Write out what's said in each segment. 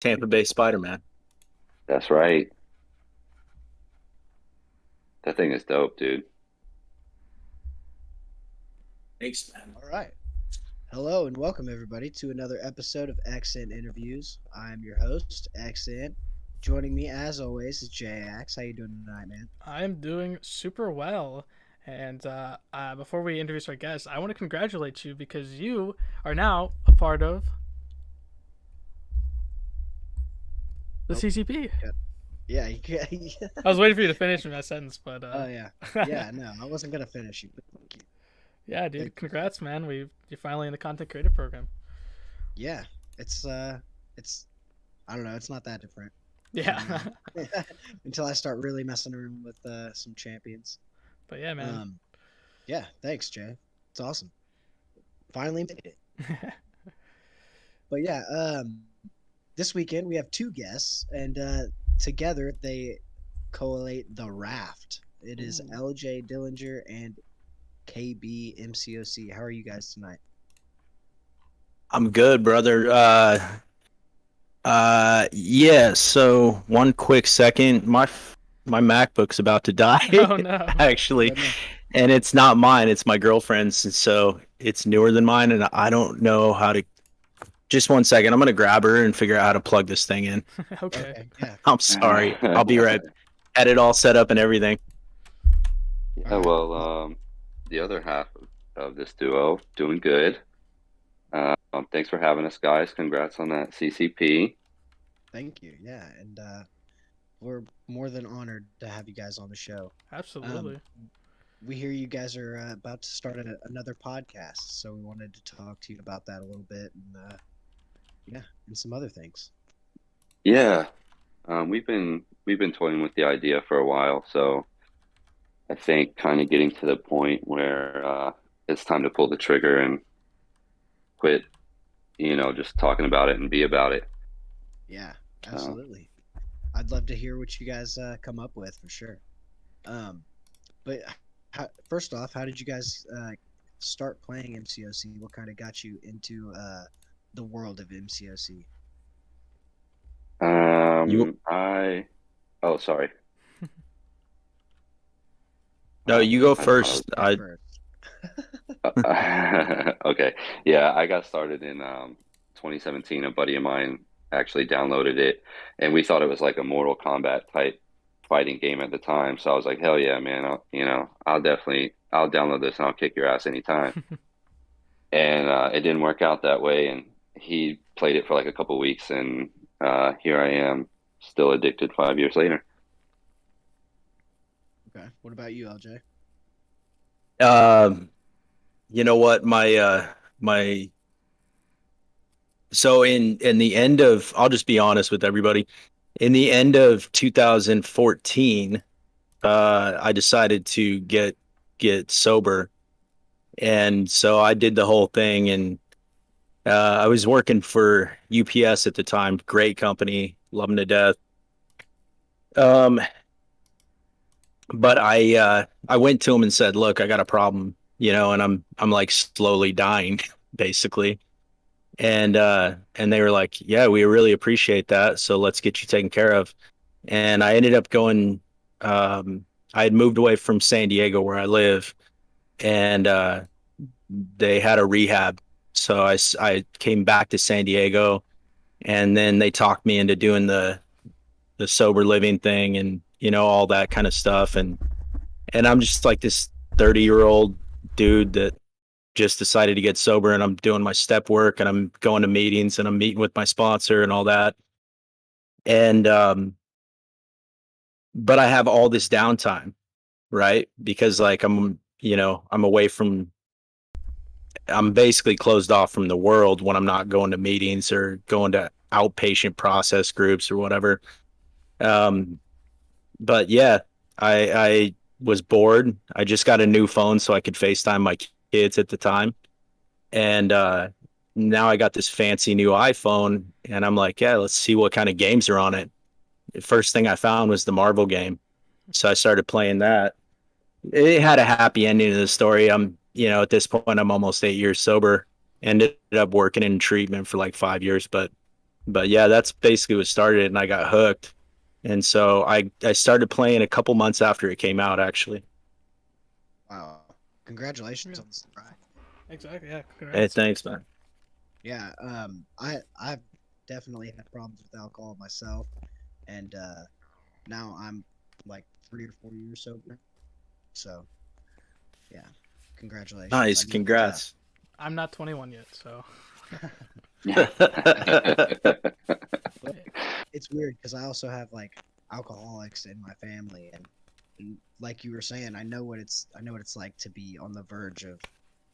Tampa Bay Spider-Man. That's right. That thing is dope, dude. Thanks, man. All right. Hello and welcome everybody to another episode of Accent Interviews. I'm your host, Accent. Joining me as always is JX. How you doing tonight, man? I'm doing super well. And before we introduce our guest, I want to congratulate you because you are now a part of the Oh, CCP. yeah, yeah. I was waiting for you to finish my sentence, but Oh yeah, yeah. No, I wasn't gonna finish you, but thank you. yeah, It, dude, congrats, man. You're finally in the content creator program. yeah, it's it's I don't know. It's not that different Yeah, from until I start really messing around with some champions. but yeah, man. Um, yeah. Thanks, Jay. It's awesome. Finally made it. But yeah, this weekend we have two guests, and together they collate the Raft. It is Ooh. LJ Dillinger and KB MCOC. How are you guys tonight? I'm good, brother. Yeah. So one quick second, my MacBook's about to die, Oh no. actually, Oh no. and it's not mine. It's my girlfriend's, and so it's newer than mine, and I don't know how to. Just one second. I'm gonna grab her and figure out how to plug this thing in. Okay. Okay, yeah. I'm sorry. I'll be right. Had it all set up and everything. All Yeah, right. well, the other half of this duo doing good. Thanks for having us, guys. Congrats on that CCP. Thank you. Yeah, and we're more than honored to have you guys on the show. Um, Absolutely. we hear you guys are about to start another podcast, so we wanted to talk to you about that a little bit, and yeah, and some other things. Yeah, we've been toying with the idea for a while, so I think kind of getting to the point where it's time to pull the trigger and quit, just talking about it and be about it. Yeah, So, absolutely. I'd love to hear what you guys come up with for sure. Um, but first off, how did you guys start playing MCOC? What kind of got you into the world of MCOC? You oh, sorry. no, you go I thought I first. was. You first. Okay. Yeah, I got started in 2017. A buddy of mine actually downloaded it, and we thought it was like a Mortal Kombat type fighting game at the time. So I was like, hell yeah, man! I'll download this and I'll kick your ass anytime. And it didn't work out that way, and he played it for like a couple weeks, and here I am, still addicted 5 years later. Okay. What about you, LJ? Um, you know what? My so in the end of I'll just be honest with everybody. In the end of 2014, I decided to get sober, and so I did the whole thing, and I was working for UPS at the time. Great company, love them to death. Um, but I went to him and said, "Look, I got a problem, and I'm like slowly dying, basically." And they were like, "Yeah, we really appreciate that. So let's get you taken care of." And I ended up going. I had moved away from San Diego where I live, and they had a rehab. So I came back to San Diego, and then they talked me into doing the sober living thing, and all that kind of stuff. And I'm just like this 30-year-old dude that just decided to get sober, and I'm doing my step work, and I'm going to meetings, and I'm meeting with my sponsor and all that. And but I have all this downtime, right? Because like I'm away from I'm basically closed off from the world when I'm not going to meetings or going to outpatient process groups or whatever. Um but yeah, I was bored. I just got a new phone so I could FaceTime my kids at the time. And now I got this fancy new iPhone, and I'm like, yeah, let's see what kind of games are on it. The first thing I found was the Marvel game. So I started playing that. It had a happy ending to the story. At this point, I'm almost 8 years sober. Ended up working in treatment for like 5 years, but But yeah, that's basically what started it, and I got hooked. And so I started playing a couple months after it came out, actually. Wow. Congratulations Yeah, on the surprise. exactly. Yeah, Hey, congrats. thanks, man. Yeah, I've definitely had problems with alcohol myself, and now I'm like 3 or 4 years sober. So yeah, congratulations. I Nice, need to. congrats. I'm not 21 yet, so Yeah. But it's weird because I also have like alcoholics in my family, and like you were saying, I know what it's like to be on the verge of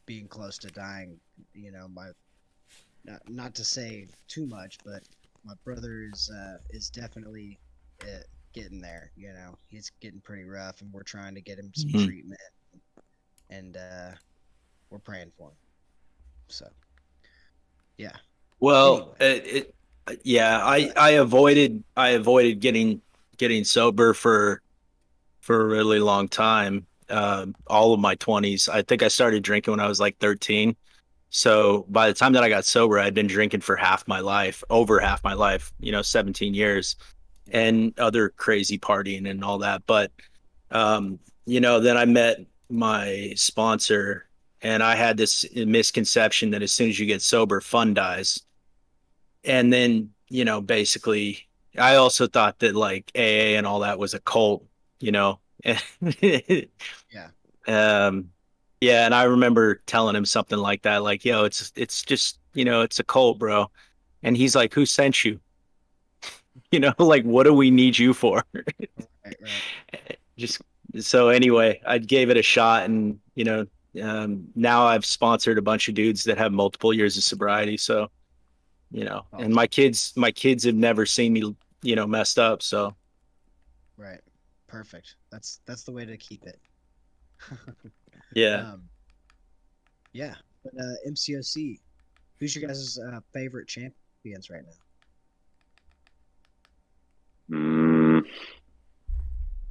being close to dying. My not to say too much, but my brother is definitely uh, getting there. He's getting pretty rough, and we're trying to get him some Mhm. treatment, and we're praying for him. So yeah. Well, Anyway, yeah, I but I avoided I avoided getting sober for a really long time. All of my 20s. I think I started drinking when I was like 13. So by the time that I got sober, I'd been drinking for half my life, over half my life, 17 years, yeah, and other crazy partying and all that. But then I met my sponsor, and I had this misconception that as soon as you get sober, fun dies. And then, basically, I also thought that like AA and all that was a cult, you know. yeah, Um, yeah, and I remember telling him something like that, like, yo, it's just, it's a cult, bro. And he's like, who sent you? Like, what do we need you for? right, right, Just so anyway, I gave it a shot, and now I've sponsored a bunch of dudes that have multiple years of sobriety. So, and awesome, my kids have never seen me, messed up. So right, perfect. That's the way to keep it. yeah. um, yeah, but MCOC, who's your guys' favorite champions right now? Mm,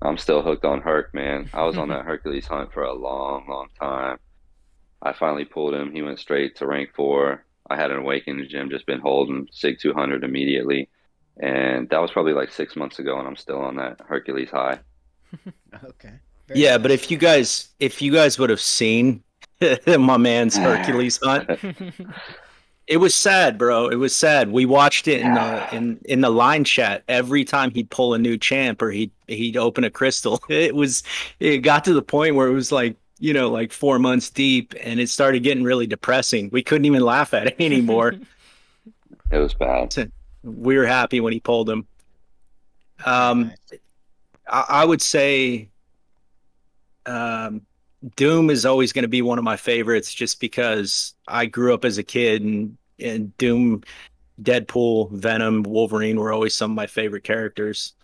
I'm still hooked on Herc, man. I was on that Hercules hunt for a long, long time. I finally pulled him. He went straight to rank 4. I had an awakening in the gym, just been holding SIG 200 immediately. And that was probably like 6 months ago, and I'm still on that Hercules high. Okay, very Yeah, but nice. if you guys would have seen my man's Hercules hunt, it was sad, bro. It was sad. We watched it in the Yeah, in the line chat every time he'd pull a new champ or he'd open a crystal. It got to the point where it was like, like 4 months deep, and it started getting really depressing. We couldn't even laugh at it anymore. it was bad. So we were happy when he pulled him. Very Um, nice. I would say um, Doom is always going to be one of my favorites just because I grew up as a kid, and Doom, Deadpool, Venom, Wolverine were always some of my favorite characters.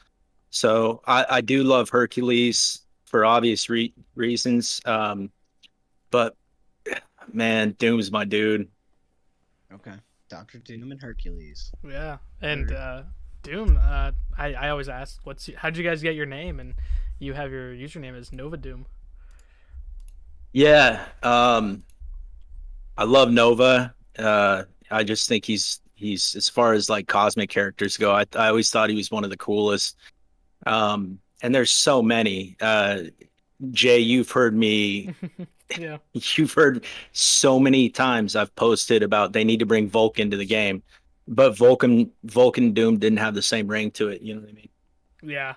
So I do love Hercules for obvious reasons. But man, Doom's my dude. Okay, Doctor Doom and Hercules. yeah, and Heard. Doom. I always ask, how'd you guys get your name? And you have your username as Nova Doom. Yeah. I love Nova. I just think he's as far as like cosmic characters go, I always thought he was one of the coolest. And there's so many. Jay, Yeah. you've heard so many times I've posted about they need to bring Vulcan to the game, but Vulcan Doom didn't have the same ring to it. You know what I mean? Yeah.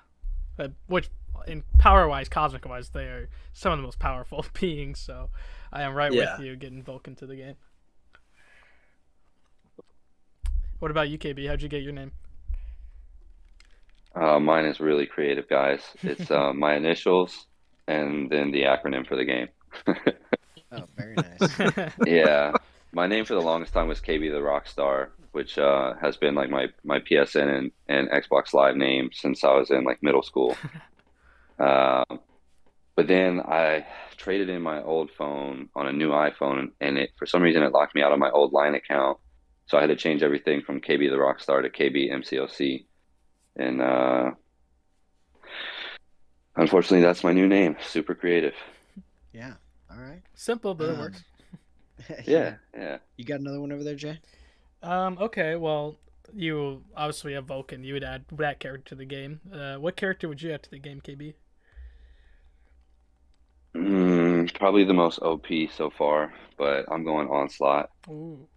Which, in power wise, cosmic wise, they are some of the most powerful beings. So I am right with Yeah. you getting Vulcan to the game. What about you, KB? How'd you get your name? Mine is really creative, guys. It's my initials and then the acronym for the game. Oh, very nice. Yeah, my name for the longest time was KB the Rockstar, which has been like my PSN and Xbox Live name since I was in like middle school. Um, but then I traded in my old phone on a new iPhone, and it for some reason it locked me out of my old line account. So I had to change everything from KB the Rockstar to KB MCOC, and unfortunately, that's my new name. Super creative. Yeah. All right. Simple, but it Um. works. Yeah. Yeah, yeah. You got another one over there, Jay? Okay, well, you obviously have Vulcan. You would add that character to the game. What character would you add to the game, KB? Probably the most OP so far, but I'm going Onslaught. Ooh,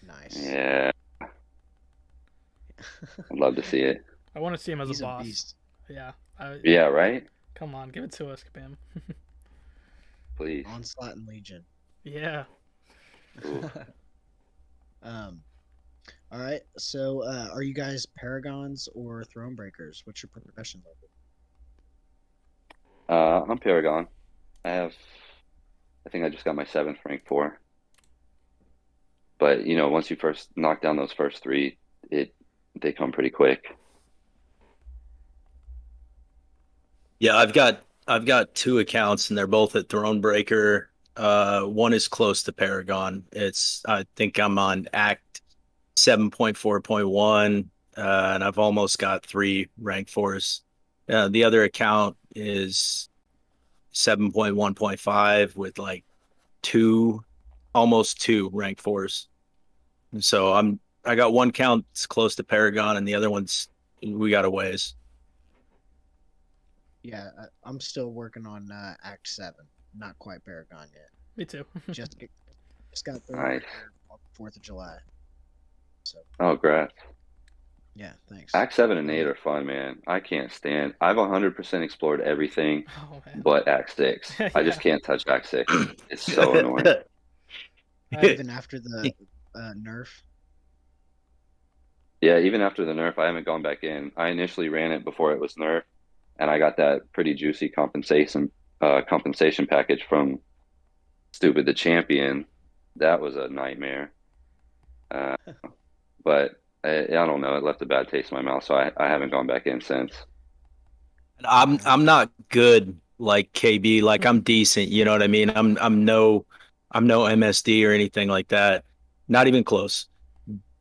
Nice. Yeah, I'd love to see it. I want to see him as a He's a boss. beast. Yeah, Yeah, right? come on, give it to us, Kabam. Please. Onslaught and Legion. Yeah. Ooh. All right. So, are you guys Paragons or Throne Breakers? What's your progression level? I'm Paragon. I think I just got my 7th rank 4. But, once you first knock down those first 3, they come pretty quick. Yeah, I've got 2 accounts and they're both at Thronebreaker. One is close to Paragon. I think I'm on Act 7.4.1, and I've almost got 3 rank 4s. The other account is 7.1.5 with like almost 2 rank 4s. And so I got one count that's close to Paragon and the other one's we got a ways. Yeah, I'm still working on Act 7. Not quite Paragon yet. Me too. Just got Throne Nice. Breaker on 4th of July. So, Oh, great. yeah, thanks. Act 7 and 8 are fun, man. I can't stand. I've 100% explored everything Oh man. but Act 6. I just Yeah. can't touch Act 6. It's so annoying. Even after the nerf. Yeah, even after the nerf, I haven't gone back in. I initially ran it before it was nerfed, and I got that pretty juicy compensation package from Stupid the Champion. That was a nightmare. Uh, but I don't know. It left a bad taste in my mouth, so I haven't gone back in since. I'm not good like KB. Like I'm decent, you know what I mean? I'm no MSD or anything like that. Not even close.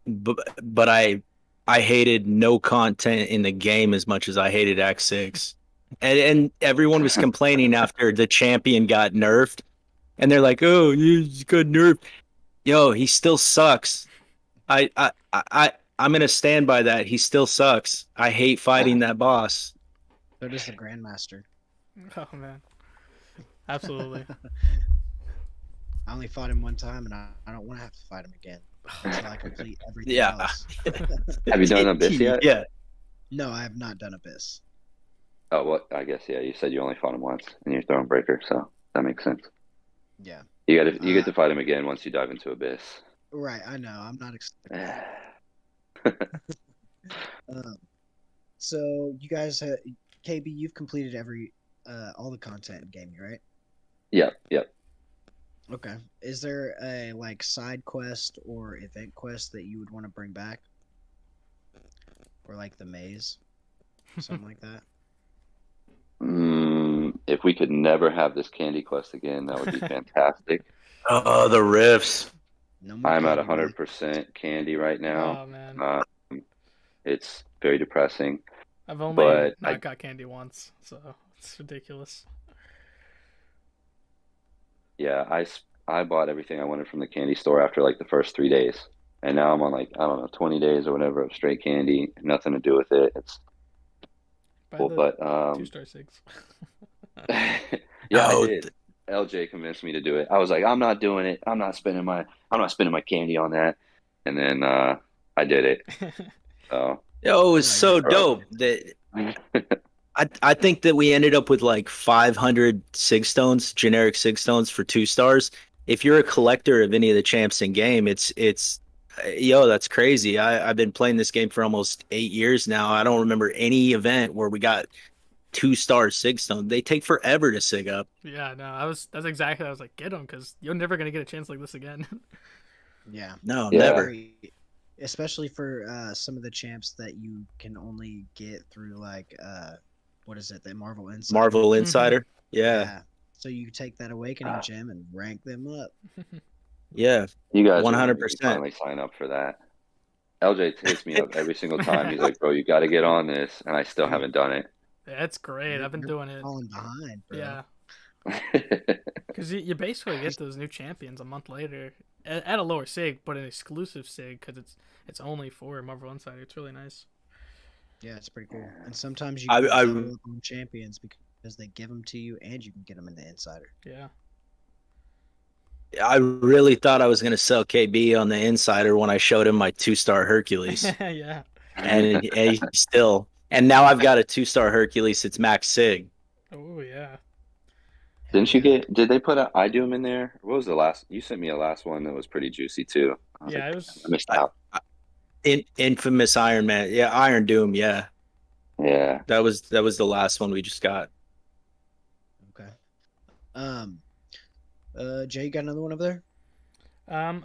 But I hated no content in the game as much as I hated Act 6. And everyone was complaining after the champion got nerfed. And they're like, "Oh, you got nerfed." Yo, he still sucks. I'm gonna stand by that. He still sucks. I hate fighting that boss. So does the Grandmaster. Oh man. Absolutely. I only fought him one time, and I don't want to have to fight him again until I complete everything Yeah. else. Have you done Abyss yet? Yeah. No, I have not done Abyss. Oh, well, I guess, yeah. You said you only fought him once and you're Thronebreaker, so that makes sense. Yeah. You get to fight him again once you dive into Abyss. Right, I know. I'm not excited. So you guys, KB, you've completed all the content in gaming, right? Yep. Okay. Is there a side quest or event quest that you would want to bring back, or like the maze, something like that? If we could never have this candy quest again, that would be fantastic. Oh, the riffs. No more I'm at candy, boy. 100% candy right now. Oh man. It's very depressing. I've only but not got candy once, so it's ridiculous. Yeah, I bought everything I wanted from the candy store after like the first 3 days, and now I'm on like I don't know 20 days or whatever of straight candy, nothing to do with it. It's Buy cool, the but 2-star SIGs. yeah, Oh, I did. LJ convinced me to do it. I was like, I'm not doing it. I'm not spending my candy on that. And then I did it. So Yo, it was Oh, so dope that I think that we ended up with like 500 sig stones, generic sig stones for 2 stars. If you're a collector of any of the champs in game, it's yo, that's crazy. I've been playing this game for almost 8 years now. I don't remember any event where we got 2-star sig stone. They take forever to sig up. Yeah, no, that's exactly. I was like, get them because you're never gonna get a chance like this again. Yeah. No, Yeah. never. Especially for some of the champs that you can only get through what is it? The Marvel Insider. Marvel Insider. Yeah. So you take that Awakening gem and rank them up. Yeah. you guys 100%. finally sign up for that. LJ hits me up every single time. He's like, bro, you got to get on this, and I still haven't done it. Yeah, it's great. I've been doing it. Falling behind, bro. Yeah, because you basically get those new champions a month later. at a lower sig, but an exclusive sig because it's only for Marvel Insider. It's really nice. Yeah, it's pretty cool. And sometimes you I, can I double up on champions because they give them to you and you can get them in the insider. Yeah. I really thought I was going to sell KB on the insider when I showed him my 2-star Hercules, Yeah. and he still. And now I've got a 2-star Hercules. It's max sig. Oh yeah. Hell Didn't you yeah. get? Did they put a I Doom in there? What was the last? You sent me a last one that was pretty juicy too. I was Yeah, like, it "Damn, I was. missed I, out." Infamous Iron Man. Yeah, Iron Doom. Yeah, Yeah. that was the last one we just got. Okay. Um. Jay, you got another one over there?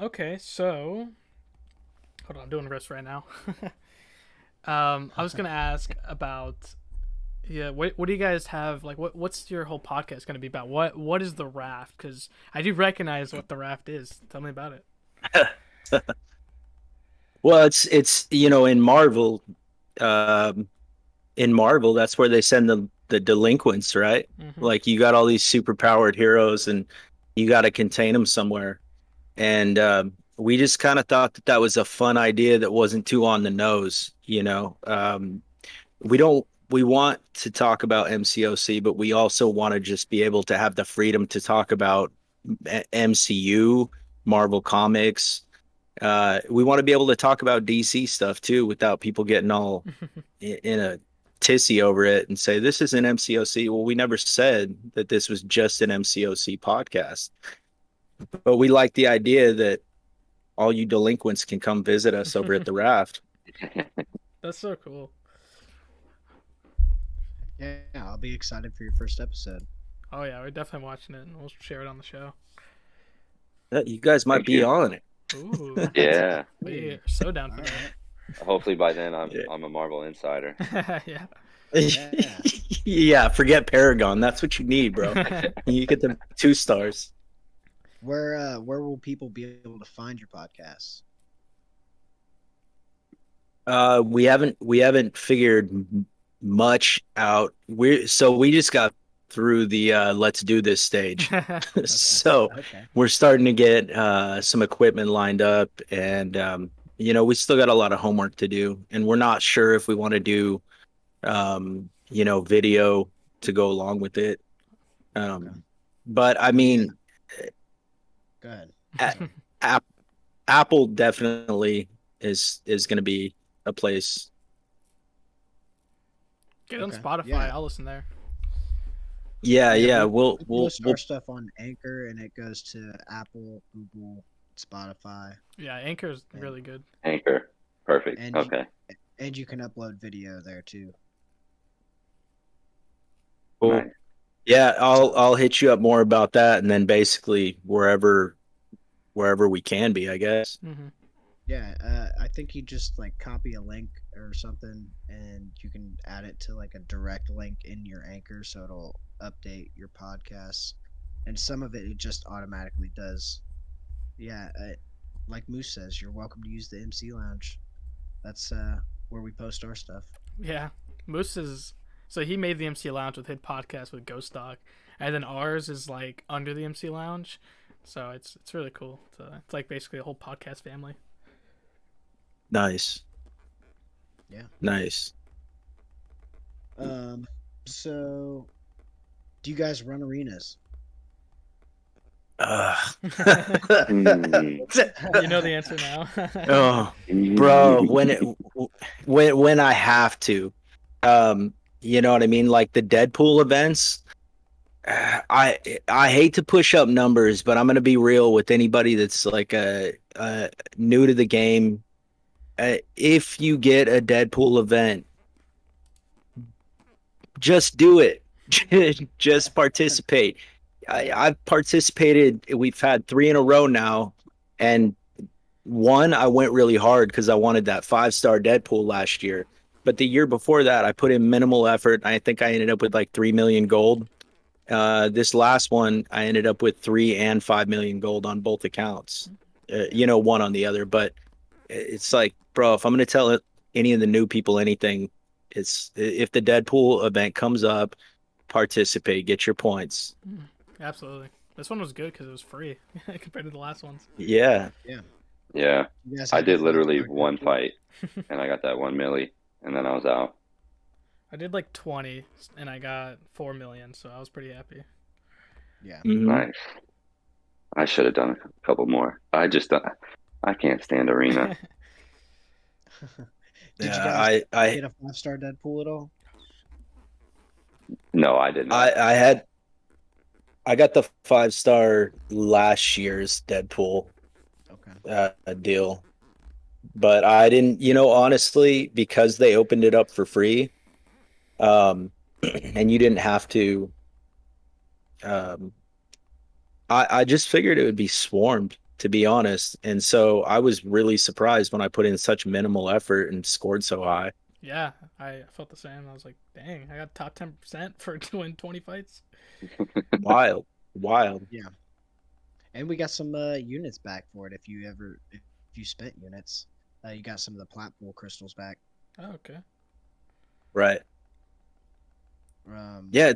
Okay, so hold on, I'm doing riffs right now. I was gonna ask about yeah, what do you guys have like what's your whole podcast gonna be about? What is the Raft? Because I do recognize what the Raft is. Tell me about it. Well, it's um, in Marvel, that's where they send the delinquents, right? Mm-hmm. Like you got all these super powered heroes, and you got to contain them somewhere. And we just kind of thought that was a fun idea that wasn't too on the nose. We want to talk about MCOC, but we also want to just be able to have the freedom to talk about MCU, Marvel Comics. We want to be able to talk about DC stuff too without people getting all in a tissy over it and say this is an MCOC. Well, we never said that this was just an MCOC podcast, but we like the idea that all you delinquents can come visit us over at the Raft. That's so cool. Yeah, I'll be excited for your first episode. Oh yeah, we're definitely watching it, and we'll share it on the show. You guys might Thank be you. on it. Ooh, Yeah. we're so down for All right. Hopefully by then I'm Yeah. I'm a Marvel insider. that. Yeah. Yeah. Yeah, forget Paragon. That's what you need, bro. You get the 2 stars. Where will people be able to find your podcasts? We haven't figured much out. We just got through the let's do this stage. So Okay. we're starting to get some equipment lined up, and we still got a lot of homework to do, and we're not sure if we want to do video to go along with it. Okay. But I mean, Go ahead. Apple definitely is going to be a place. Get on Okay. Spotify. Yeah. I'll listen there. Yeah. We'll post our stuff on Anchor, and it goes to Apple, Google, Spotify, Yeah, Anchor's really good. Anchor. Perfect. And Okay. and you can upload video there too. Cool. Nice. Yeah, I'll hit you up more about that, and then basically wherever we can be, I guess. Mm-hmm. Yeah, I think you just like copy a link or something, and you can add it to like a direct link in your Anchor, so it'll update your podcasts. And some of it just automatically does. Yeah, like Moose says, you're welcome to use the MC Lounge. That's where we post our stuff. Yeah, Moose is so he made the MC Lounge with his podcast with Ghost Dog, and then ours is like under the MC Lounge, so it's really cool. It's like basically a whole podcast family. Nice. Yeah. Nice. So do you guys run arenas? Mm. You know the answer now. Oh, bro, when I have to, you know what I mean? Like the Deadpool events, I hate to push up numbers, but I'm gonna be real with anybody that's like new to the game. If you get a Deadpool event, just do it. Just participate. I've participated. We've had 3 in a row now, and one I went really hard because I wanted that 5-star Deadpool last year. But the year before that, I put in minimal effort. I think I ended up with like 3 million gold. This last one, I ended up with 3 and 5 million gold on both accounts. One on the other. But it's like, bro, if I'm gonna tell any of the new people anything, it's if the Deadpool event comes up, participate, get your points. Absolutely. This one was good because it was free compared to the last ones. Yeah. Yeah. Yeah, You guys I have a did literally five-star one Deadpool? fight, and I got that 1 milli, and then I was out. I did like 20 and I got 4 million, so I was pretty happy. Yeah. Mhm. Nice. I should have done a couple more. I can't stand arena. Did you Yeah, guys I get a 5-star Deadpool at all? No, I did not. I had I got the 5-star last year's Deadpool Okay. deal, but I didn't, honestly, because they opened it up for free, and you didn't have to. Um, I just figured it would be swarmed, to be honest, and so I was really surprised when I put in such minimal effort and scored so high. Yeah, I felt the same. I was like, dang, I got top 10% for doing 20 fights. Wild, wild. Yeah. And we got some units back for it if you spent units. You got some of the plat pool crystals back. Oh, okay. Right. Um, Yeah,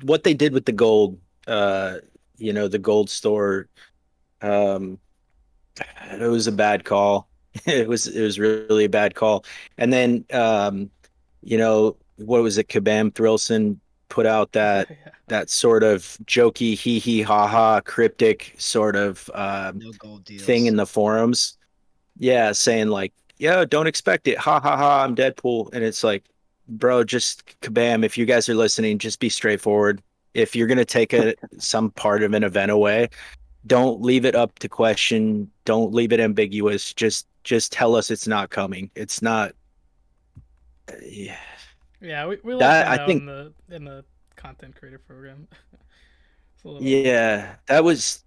what they did with the gold, the gold store, um, it was a bad call. It was really a bad call. And then what was it? Kabam Thrilson put out that Yeah. that sort of jokey hee hee ha ha cryptic sort of no gold thing in deals. the forums. Yeah, saying like, "Yeah, don't expect it. Ha ha ha, I'm Deadpool." And it's like, bro, just kabam. If you guys are listening, just be straightforward. If you're gonna take some part of an event away, don't leave it up to question. Don't leave it ambiguous. Just tell us it's not coming. It's not. Yeah, Yeah, we let that them I know think. in the content creator program. It's a little Yeah, that was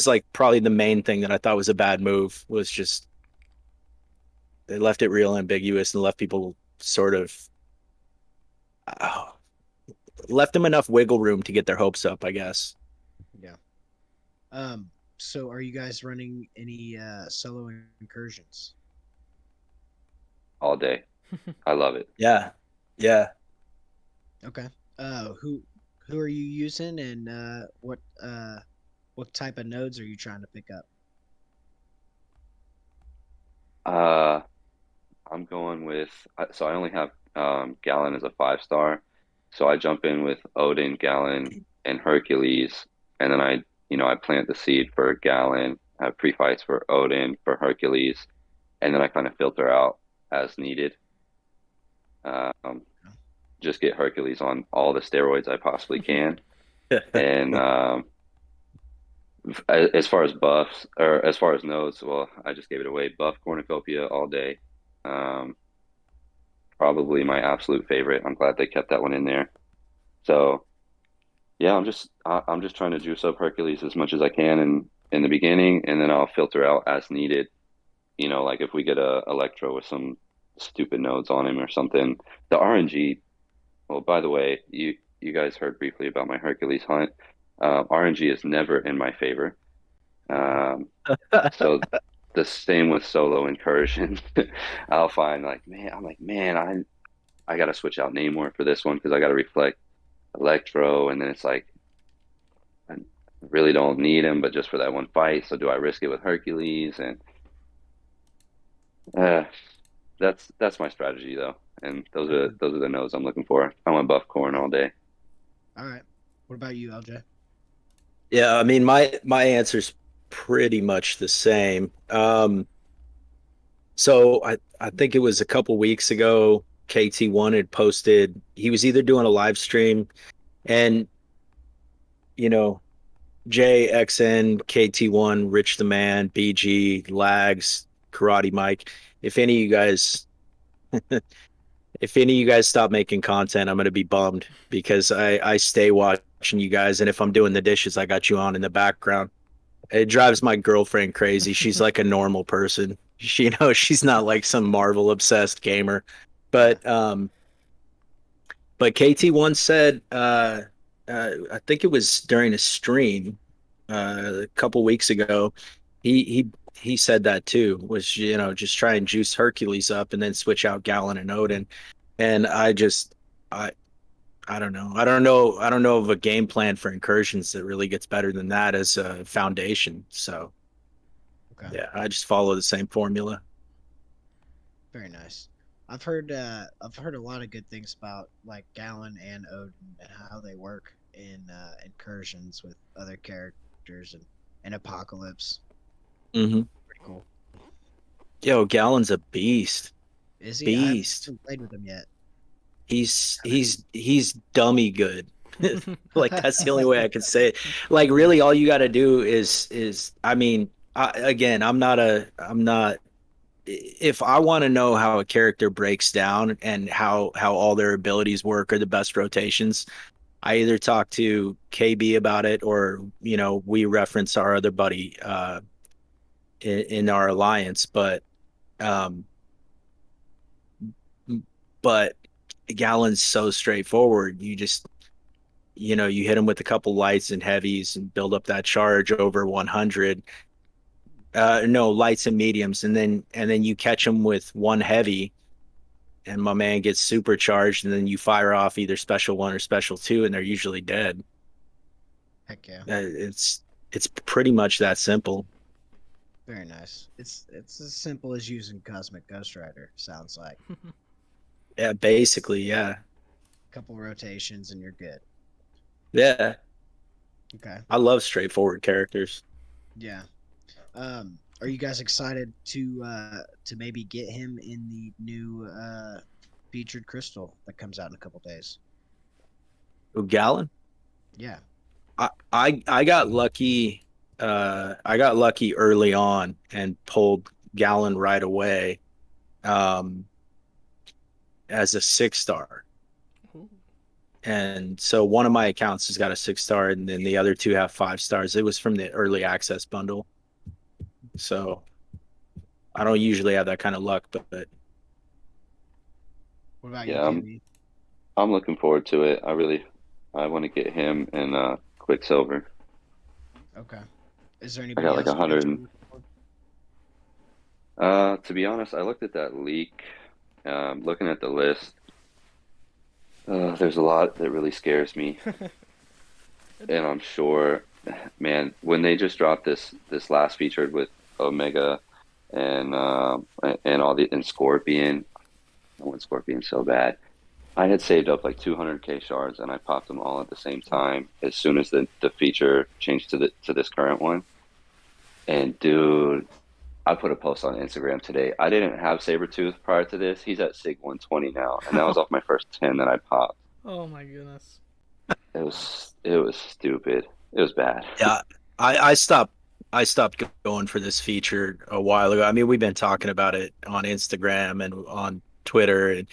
like probably the main thing that I thought was a bad move was just they left it real ambiguous and left people sort of uh, left them enough wiggle room to get their hopes up, I guess. Yeah. So are you guys running any solo incursions? All day. I love it. Yeah. Yeah. Okay. Who are you using and what type of nodes are you trying to pick up? Uh, I'm going with so I only have Gallon as a 5 star. So I jump in with Odin, Gallon, and Hercules, and then I plant the seed for Gallon, have pre-fights for Odin, for Hercules, and then I kind of filter out as needed. Um, just get Hercules on all the steroids I possibly can. And as far as buffs or as far as nodes, well, I just gave it away. Buff Cornucopia all day. Um, Probably my absolute favorite. I'm glad they kept that one in there. So yeah, I'm just trying to juice up Hercules as much as I can in the beginning, and then I'll filter out as needed. Like if we get a Electro with some stupid nodes on him or something. The RNG. Well, by the way, you guys heard briefly about my Hercules hunt. RNG is never in my favor. Um, so the same with solo incursion. I'll find like, man, I'm like, man, I got to switch out Namor for this one because I got to reflect Electro, and then it's like I really don't need him, but just for that one fight. So do I risk it with Hercules? And uh, that's my strategy though. And those are the nodes I'm looking for. I want buff corn all day. All right. What about you, LJ? Yeah, I mean my answer's pretty much the same. So I think it was a couple weeks ago, KT1 had posted he was either doing a live stream and you know JXN, KT1, Rich the Man, BG, Lags, Karate Mike. If any of you guys if any of you guys stop making content, I'm gonna be bummed because I stay watching you guys, and if I'm doing the dishes, I got you on in the background. It drives my girlfriend crazy. She's like a normal person. She's not like some Marvel obsessed gamer. Yeah. But KT once said, I think it was during a stream a couple weeks ago. He said that too. Was just try and juice Hercules up and then switch out Gallon and Odin. And I I don't know. I don't know of a game plan for incursions that really gets better than that as a foundation. So Okay, yeah, I just follow the same formula. very nice. I've heard a lot of good things about like Gallon and Odin and how they work in incursions with other characters and Apocalypse. Hmm. Pretty cool. Yo, Gallon's a beast. Is he? I Beast. haven't played with him yet. He's dummy good. Like that's the only way I can say it. Like really all you got to do is I mean, again, I'm not if I want to know how a character breaks down and how all their abilities work or the best rotations, I either talk to KB about it or, we reference our other buddy in our alliance, um but Gallon's so straightforward. You hit him with a couple lights and heavies and build up that charge over 100. No, lights and mediums, and then you catch him with one heavy, and my man gets supercharged, and then you fire off either special one or special two, and they're usually dead. Heck yeah, It's pretty much that simple. very nice. It's as simple as using Cosmic Ghost Rider. Sounds like Yeah, basically, yeah, a couple rotations and you're good. yeah. Okay, I love straightforward characters. yeah. Are you guys excited to maybe get him in the new featured crystal that comes out in a couple days? Oh, Gallon. Yeah. I got lucky. I got lucky early on and pulled Gallon right away, um, as a 6 star. And so one of my accounts has got a 6 star, and then the other two have 5 stars. It was from the early access bundle. So I don't usually have that kind of luck, but What about you, Yeah, KB? I'm looking forward to it. I want to get him in Quicksilver. Okay. Is there I anybody got like else a you guys are hundred. looking for? To be honest, I looked at that leak. Looking at the list, there's a lot that really scares me, and I'm sure, man, when they just dropped this last featured with Omega and all and Scorpion, I want Scorpion so bad. I had saved up like 200k shards and I popped them all at the same time as soon as the feature changed to this current one. And dude, I put a post on Instagram today. I didn't have Sabretooth prior to this. He's at Sig 120 now, and that was off my first 10 that I popped. Oh my goodness. It was stupid. It was bad. yeah, I stopped going for this feature a while ago. I mean, we've been talking about it on Instagram and on Twitter, and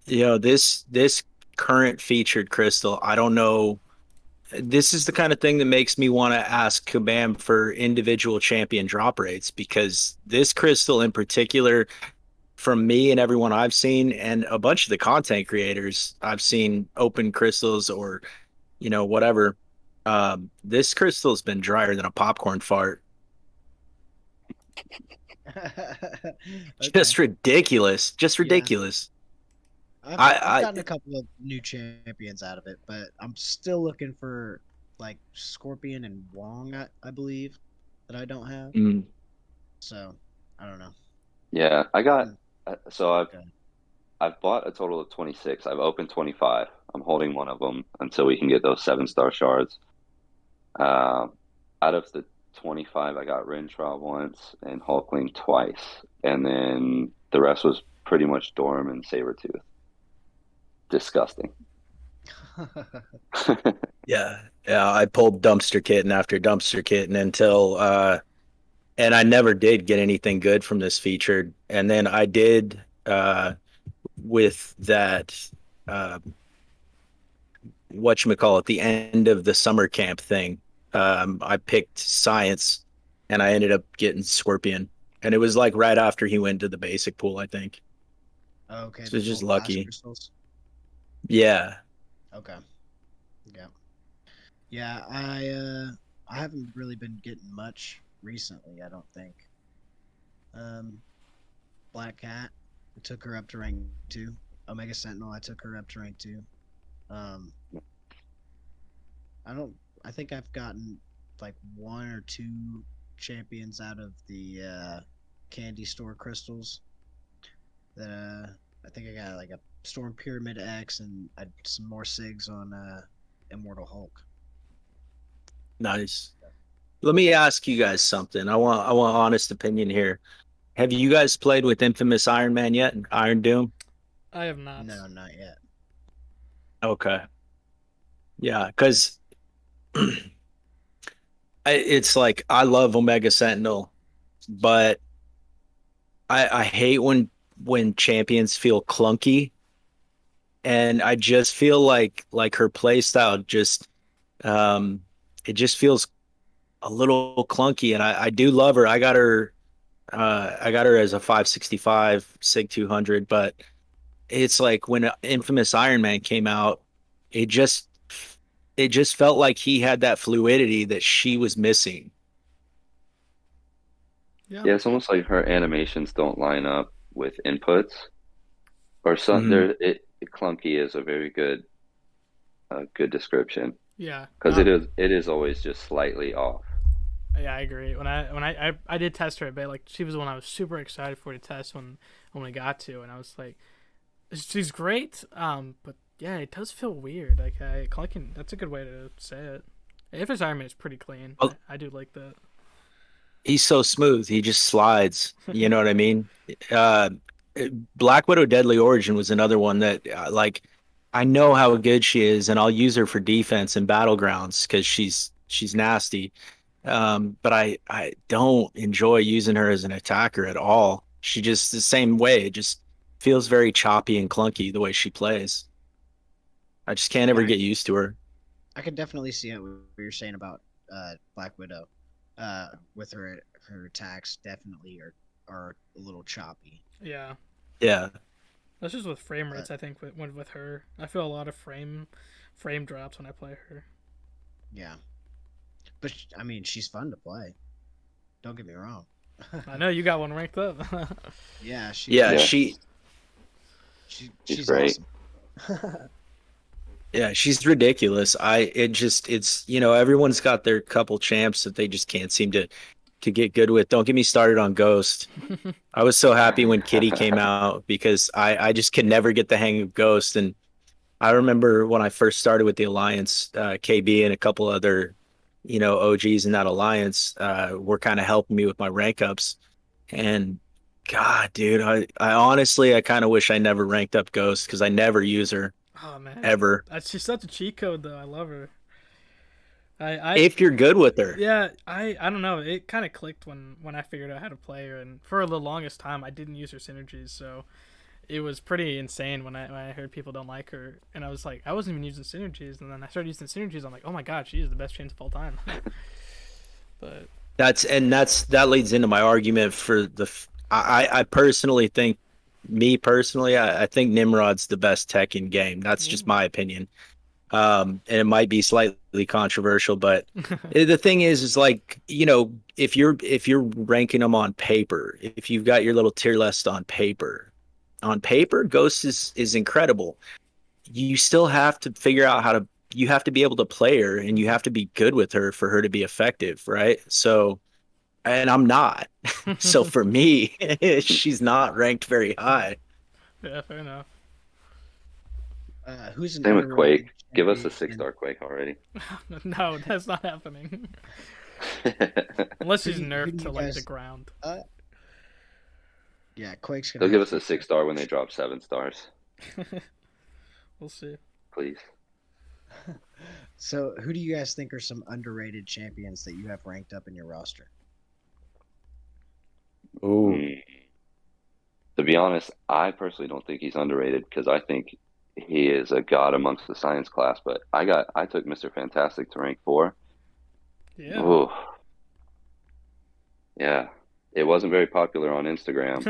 this current featured crystal, I don't know. This is the kind of thing that makes me want to ask Kabam for individual champion drop rates, because this crystal in particular, from me and everyone I've seen, and a bunch of the content creators I've seen open crystals or whatever, this crystal's been drier than a popcorn fart. Okay. Just ridiculous. Just Yeah. ridiculous. I've I gotten a couple of new champions out of it, but I'm still looking for like Scorpion and Wong, I believe, that I don't have. mm, So I don't know. Yeah, I got Mm, so okay. I've bought a total of 26. I've opened 25. I'm holding one of them until we can get those 7 star shards. Um, Out of the 25, I got Rintrah once and Hulkling twice, and then the rest was pretty much Dorm and Sabretooth. Disgusting. yeah, yeah. I pulled dumpster kitten after dumpster kitten until and I never did get anything good from this featured. And then I did with that uh whatchamacallit, the end of the summer camp thing. I picked science and I ended up getting Scorpion. And it was like right after he went to the basic pool, I think. Okay, So the it's just full blast lucky. crystals. Yeah. Okay. Yeah. Yeah, I haven't really been getting much recently, I don't think. Um Black Cat, I took her up to rank 2. Omega Sentinel, I took her up to rank 2. Um, I don't. I think I've gotten like one or two champions out of the candy store crystals. That I think I got like a Storm Pyramid X and some more Sigs on Immortal Hulk. Nice. Let me ask you guys something. I want honest opinion here. Have you guys played with Infamous Iron Man yet? Iron Doom? I have not. No, not yet. Okay. Yeah, because it's like I love Omega Sentinel, but I hate when champions feel clunky, and I just feel like her play style just um it just feels a little clunky, and I do love her. I got her as a 565 Sig 200, but it's like when Infamous Iron Man came out, it just it just felt like he had that fluidity that she was missing. Yeah. Yeah, it's almost like her animations don't line up with inputs, or some Hmm. there. Clunky is a very good description Yeah. because it is always just slightly off. Yeah, I agree. When I did test her a bit, like she was the one I was super excited for to test when we got to, and I was like, she's great. But yeah, it does feel weird. Like clicking. That's a good way to say it. If his Iron Man is pretty clean, Well, I do like that. he's so smooth. He just slides. You know what I mean? Uh, Black Widow Deadly Origin was another one that like I know how good she is, and I'll use her for defense and battlegrounds because she's nasty. But I don't enjoy using her as an attacker at all. She just the same way. It just feels very choppy and clunky the way she plays. I just can't Yeah, ever get used to her. I could definitely see what you're saying about Black Widow. With her attacks, definitely are a little choppy. Yeah, Yeah. that's just with frame But rates. I think with her, I feel a lot of frame drops when I play her. yeah, but I mean, she's fun to play. Don't get me wrong. I know you got one ranked up. Yeah, Yeah, Yeah, she's she's great. awesome. yeah, she's ridiculous. It's everyone's got their couple champs that they just can't seem to get good with. Don't get me started on Ghost. I was so happy when Kitty came out because I just could never get the hang of Ghost. And I remember when I first started with the Alliance, KB and a couple other, OGs in that Alliance were kind of helping me with my rank ups. And God, dude, I honestly I kind of wish I never ranked up Ghost because I never use her Oh man, ever. that's she's such a cheat code though. I love her. I If you're good with her. Yeah, I don't know. It kind of clicked when I figured out how to play her, and for the longest time I didn't use her synergies, so it was pretty insane when I heard people don't like her, and I was like, I wasn't even using synergies, and then I started using synergies. I'm like, oh my god, she is the best chance of all time. But That leads into my argument for I personally think I think Nimrod's the best tech in game. That's just my opinion. And it might be slightly controversial, but the thing is like, if you're ranking them on paper, if you've got your little tier list on paper, Ghost is incredible. You still have to figure out you have to be able to play her and you have to be good with her for her to be effective, right? So, and I'm not. So for me, she's not ranked very high. yeah, fair enough. Who's an Same with underrated Quake. Give us a champion? six-star Quake already. No, that's not happening They'll unless Who she's do, who nerfed do to you like the guys? ground. Uh, yeah, Quake's gonna give have us a to. 6-star when they drop 7 stars, We'll see. please. So, who do you guys think are some underrated champions that you have ranked up in your roster? Ooh. Mm. To be honest, I personally don't think he's underrated because I think he is a god amongst the science class. But I took Mr. Fantastic to rank 4. Yeah. Ooh, yeah. It wasn't very popular on Instagram,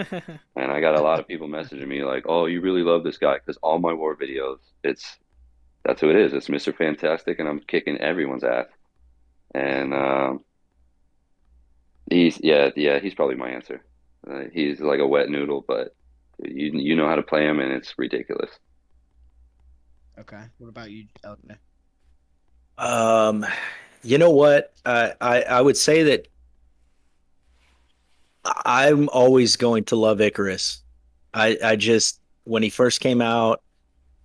and I got a lot of people messaging me like, "Oh, you really love this guy?" Because all my war videos, that's who it is. It's Mr. Fantastic, and I'm kicking everyone's ass. And he's probably my answer. He's like a wet noodle, but you know how to play him, and it's ridiculous. Okay. What about you, Elton? Um, you know what? I would say that I'm always going to love Icarus. I just when he first came out,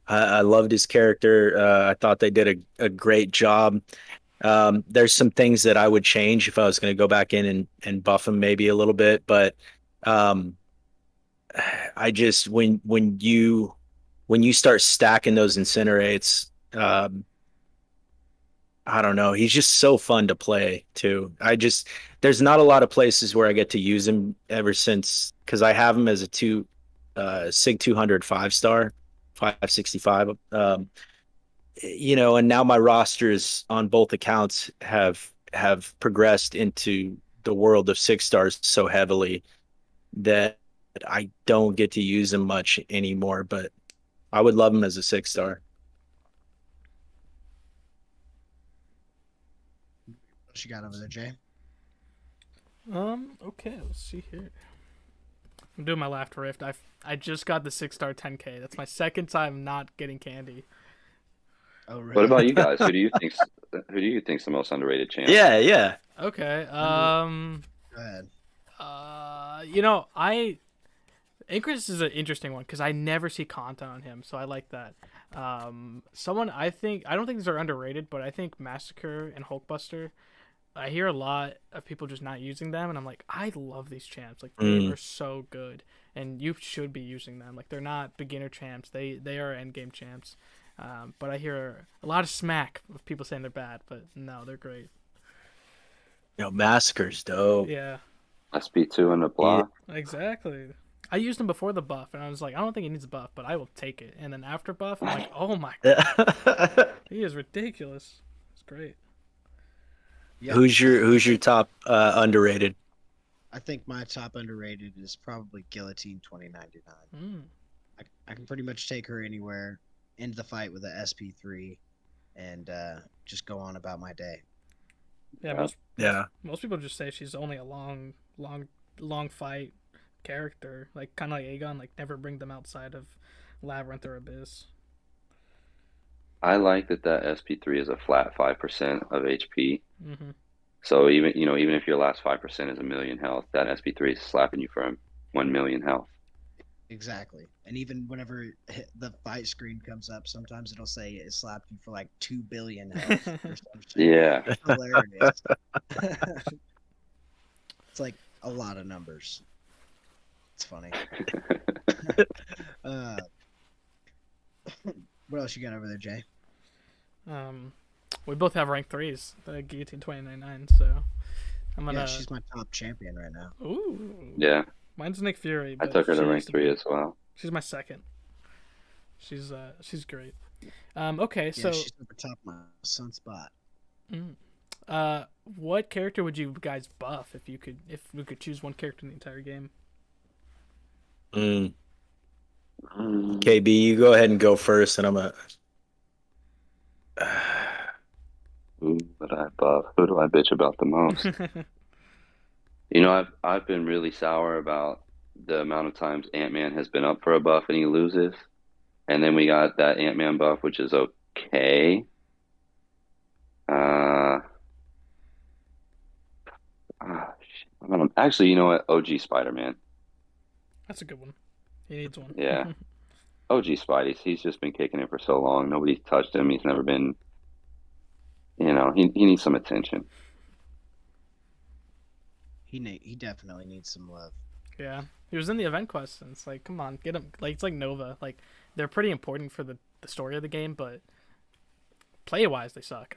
I loved his character. I thought they did a great job. There's some things that I would change if I was going to go back in and buff him maybe a little bit, but um, I just when you start stacking those incinerates, I don't know. He's just so fun to play too. There's not a lot of places where I get to use him ever since because I have him as a Sig 200 5-star, 565. And now my rosters on both accounts have progressed into the world of 6 stars so heavily that I don't get to use him much anymore, but I would love him as a 6-star. What you got over there, Jay? Okay, let's see here. I'm doing my Raft Rift. I just got the 6-star 10K. That's my second time not getting candy. Oh, really? What about you guys? Who do you think's the most underrated champ? Yeah, yeah. Okay. Go ahead. Icarus is an interesting one because I never see content on him, so I like that. Someone I don't think these are underrated, but I think Massacre and Hulkbuster. I hear a lot of people just not using them, and I'm like, I love these champs. Like they are so good, and you should be using them. Like they're not beginner champs; they are end game champs. But I hear a lot of smack of people saying they're bad, but no, they're great. Massacre's dope. Yeah, SP2 in the block. exactly. I used him before the buff, and I was like, I don't think he needs a buff, but I will take it. And then after buff, I'm like, oh my god, he is ridiculous. It's great. Yeah, Who's your top underrated? I think my top underrated is probably Guillotine 2099. I can pretty much take her anywhere, end the fight with a SP3, and just go on about my day. Yeah, most people just say she's only a long fight character, like kind of like Aegon, like never bring them outside of Labyrinth or Abyss. I like that SP3 is a flat 5% of HP. Mm-hmm. So even if your last 5% is a million health, that SP3 is slapping you for 1 million health. Exactly. And even whenever the fight screen comes up, sometimes it'll say it slapped you for like 2 billion health or something. Yeah. Hilarious. It's like a lot of numbers. It's funny. What else you got over there, Jay? We both have rank 3s, the Guillotine 2099, so I'm gonna. Yeah, she's my top champion right now. Ooh. Yeah. Mine's Nick Fury. I But took her to rank 3 as well. She's my second. She's great. Okay, so she's at the top of my sunspot. What character would you guys buff if we could choose one character in the entire game? KB, you go ahead and go first, and I'm a. Who would I buff? Who do I bitch about the most? I've been really sour about the amount of times Ant-Man has been up for a buff and he loses. And then we got that Ant-Man buff, which is okay. Actually, you know what? OG Spider-Man. That's a good one. He needs one. Yeah. OG Spidey. He's just been kicking it for so long. Nobody's touched him. He's never been, he needs some attention. He definitely needs some love. Yeah, he was in the event quest, and it's like, come on, get him. Like it's like Nova. Like they're pretty important for the story of the game, but play wise, they suck.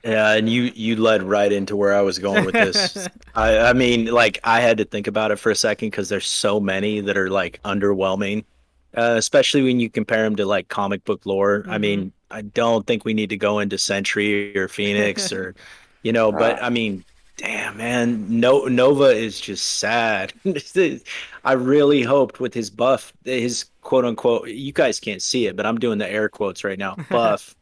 Yeah, and you led right into where I was going with this. I mean, like I had to think about it for a second because there's so many that are like underwhelming, especially when you compare them to like comic book lore. I mean, I don't think we need to go into Sentry or Phoenix or, but I mean, damn man, Nova is just sad. I really hoped with his buff, his quote unquote, you guys can't see it, but I'm doing the air quotes right now, buff.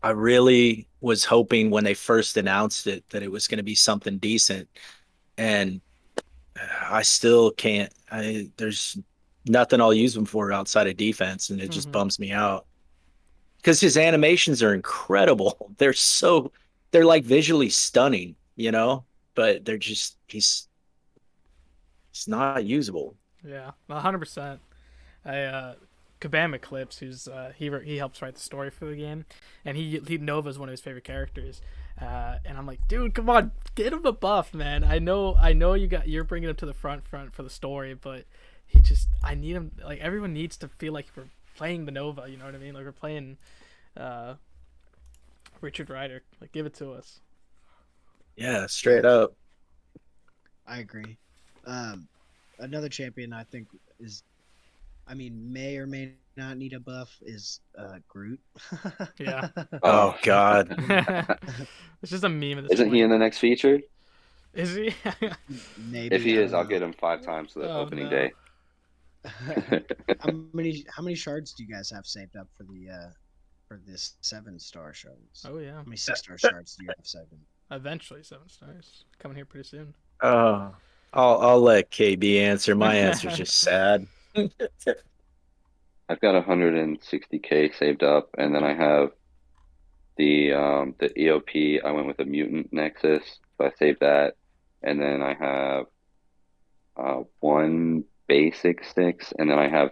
I really was hoping when they first announced it that it was going to be something decent, and I still can't. There's nothing I'll use him for outside of defense, and it just Hmm. bums me out because his animations are incredible. They're like visually stunning, you know, but they're just he's not usable. Yeah, 100%. I Kabam Eclipse, who's he helps write the story for the game, and he Nova's one of his favorite characters. And I'm like, dude, come on, get him a buff, man. I know you're bringing him to the front for the story, but I need him. Like everyone needs to feel like we're playing the Nova. You know what I mean? Like we're playing uh, Richard Rider. Like give it to us. Yeah, straight up. I agree. Another champion I think is, I mean, may or may not need a buff is Groot. Yeah. Oh God. It's just a meme at this Isn't point. he in the next feature? Is he? Maybe If he I is, don't I'll know. get him 5 times to the Oh, opening no. day. How many shards do you guys have saved up for this 7-star shards? Oh yeah. How many 6-star shards do you have saved? Eventually 7 stars coming here pretty soon. Oh, I'll let KB answer. My answer's just sad. I've got 160K saved up, and then I have the EOP. I went with a mutant Nexus, so I saved that, and then I have one basic 6, and then I have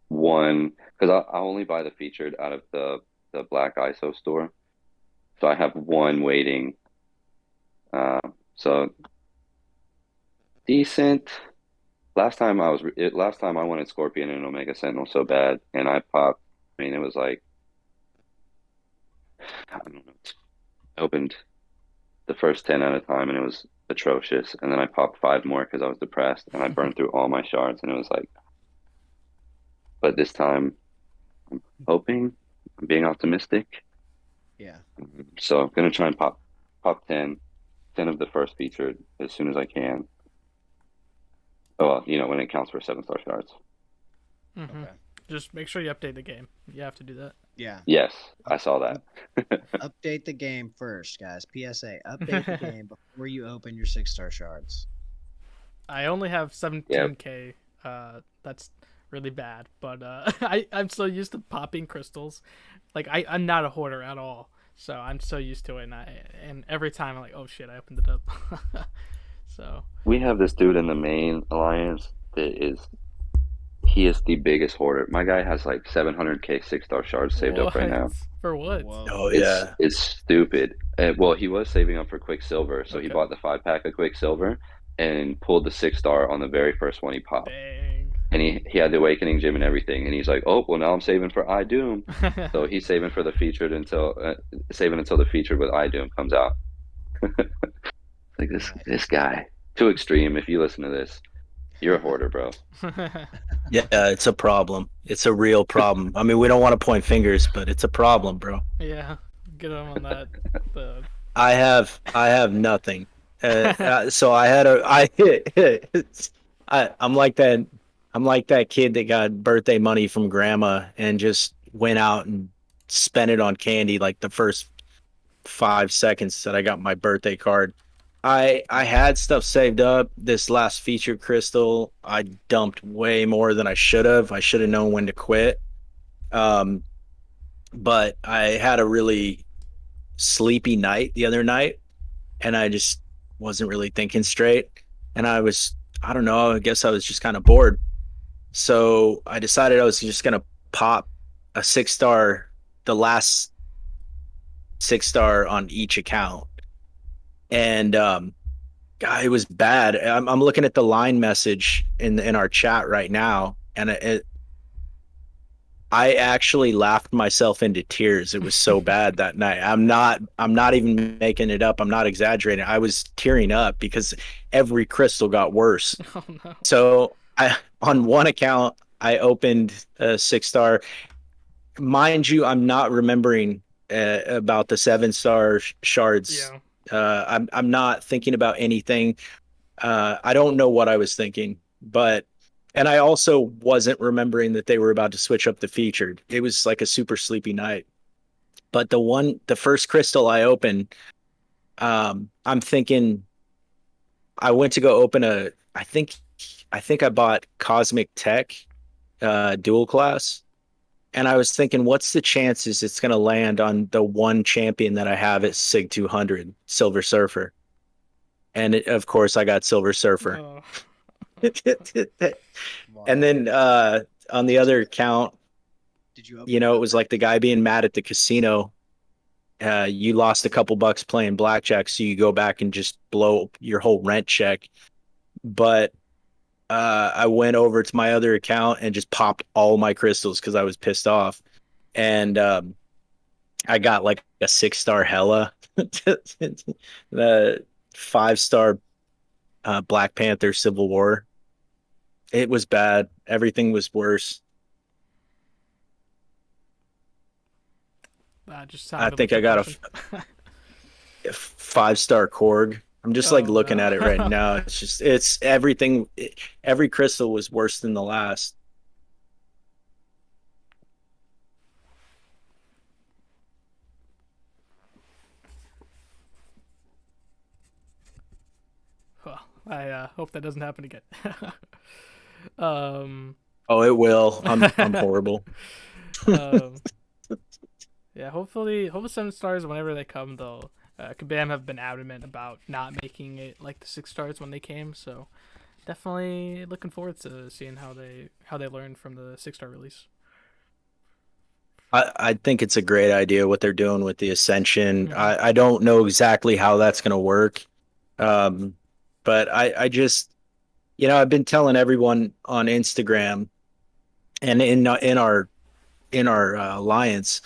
one because I only buy the featured out of the Black ISO store, so I have one waiting. Uh, so decent. Last time I wanted Scorpion and Omega Sentinel so bad, and I popped. I mean, it was like I don't know. I opened the first 10 at a time, and it was atrocious. And then I popped 5 more because I was depressed, and I burned through all my shards, and it was like. But this time, I'm hoping, I'm being optimistic. Yeah. So I'm gonna try and pop 10 of the first featured as soon as I can. Oh, well, when it counts for 7-star shards. Mm-hmm. Okay. Just make sure you update the game. You have to do that. Yeah. Yes, I saw that. Update the game first, guys. PSA: update the game before you open your 6-star shards. I only have 17k. That's really bad, but I'm so used to popping crystals. Like I'm not a hoarder at all, so I'm so used to it. And every time I'm like, oh shit, I opened it up. So We have this dude in the main alliance he is the biggest hoarder. My guy has like 700K 6-star shards saved up right now. For what? Whoa. Oh It's yeah. it's stupid. Well, he was saving up for Quicksilver, so he Okay. bought the 5 pack of Quicksilver and pulled the 6-star on the very first one he popped. Dang. And he had the Awakening Gym and everything, and he's like, "Oh, well, now I'm saving for I Doom." So he's saving for the featured until the featured with I Doom comes out. Like this guy, too extreme. If you listen to this, you're a hoarder, bro. Yeah, it's a problem. It's a real problem. I mean, we don't want to point fingers, but it's a problem, bro. Yeah, get him on that. The I have nothing. So I had I'm like that. I'm like that kid that got birthday money from grandma and just went out and spent it on candy like the first 5 seconds that I got my birthday card. I had stuff saved up. This last featured crystal, I dumped way more than I should have. I should have known when to quit. Um, but I had a really sleepy night the other night, and I just wasn't really thinking straight. And I don't know, I guess I was just kind of bored. So I decided I was just gonna pop a 6-star, the last 6-star on each account. And God, it was bad. I'm looking at the line message in our chat right now, and I actually laughed myself into tears. It was so bad that night. I'm not even making it up. I'm not exaggerating. I was tearing up because every crystal got worse. oh no. So on one account, I opened a 6-star. Mind you, I'm not remembering about the 7-star shards. Yeah. I'm not thinking about anything. I don't know what I was thinking, and I also wasn't remembering that they were about to switch up the featured. It was like a super sleepy night. But the first crystal I opened, I'm thinking I went to go open I think I bought Cosmic Tech, dual class. And I was thinking, what's the chances it's going to land on the one champion that I have at SIG 200, Silver Surfer? And of course, I got Silver Surfer. Oh. And Wow. then on the other account, Did you you open it know, it up? was like the guy being mad at the casino. You lost a couple bucks playing blackjack, so you go back and just blow your whole rent check. But I went over to my other account and just popped all my crystals because I was pissed off. And I got like a 6-star Hella, the 5-star Black Panther Civil War. It was bad. Everything was worse. That just I sounded like think I got depression. a 5-star Korg. I'm just like Oh looking no. at it right now. It's just it's everything. Every crystal was worse than the last. Well, I hope that doesn't happen again. um, Oh, it will. I'm horrible. um, yeah. Hopefully 7 stars whenever they come though. Kabam have been adamant about not making it like the 6 stars when they came, so definitely looking forward to seeing how they learn from the 6-star release. I think it's a great idea what they're doing with the Ascension. Hmm. I don't know exactly how that's going to work. Um, but I just, I've been telling everyone on Instagram and in our alliance,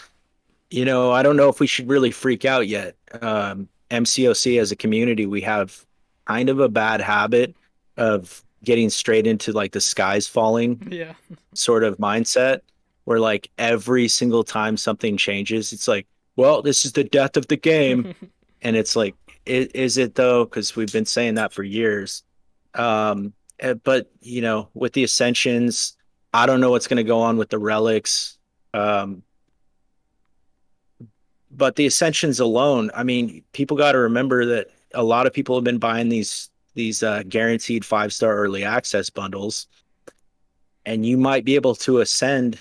I don't know if we should really freak out yet. MCOC as a community, we have kind of a bad habit of getting straight into like the skies falling Yeah. sort of mindset where like every single time something changes, it's like, well, this is the death of the game. And it's like, is it though? Because we've been saying that for years. But with the Ascensions, I don't know what's going to go on with the relics. Um, but the Ascensions alone, I mean, people got to remember that a lot of people have been buying these guaranteed 5-star early access bundles, and you might be able to ascend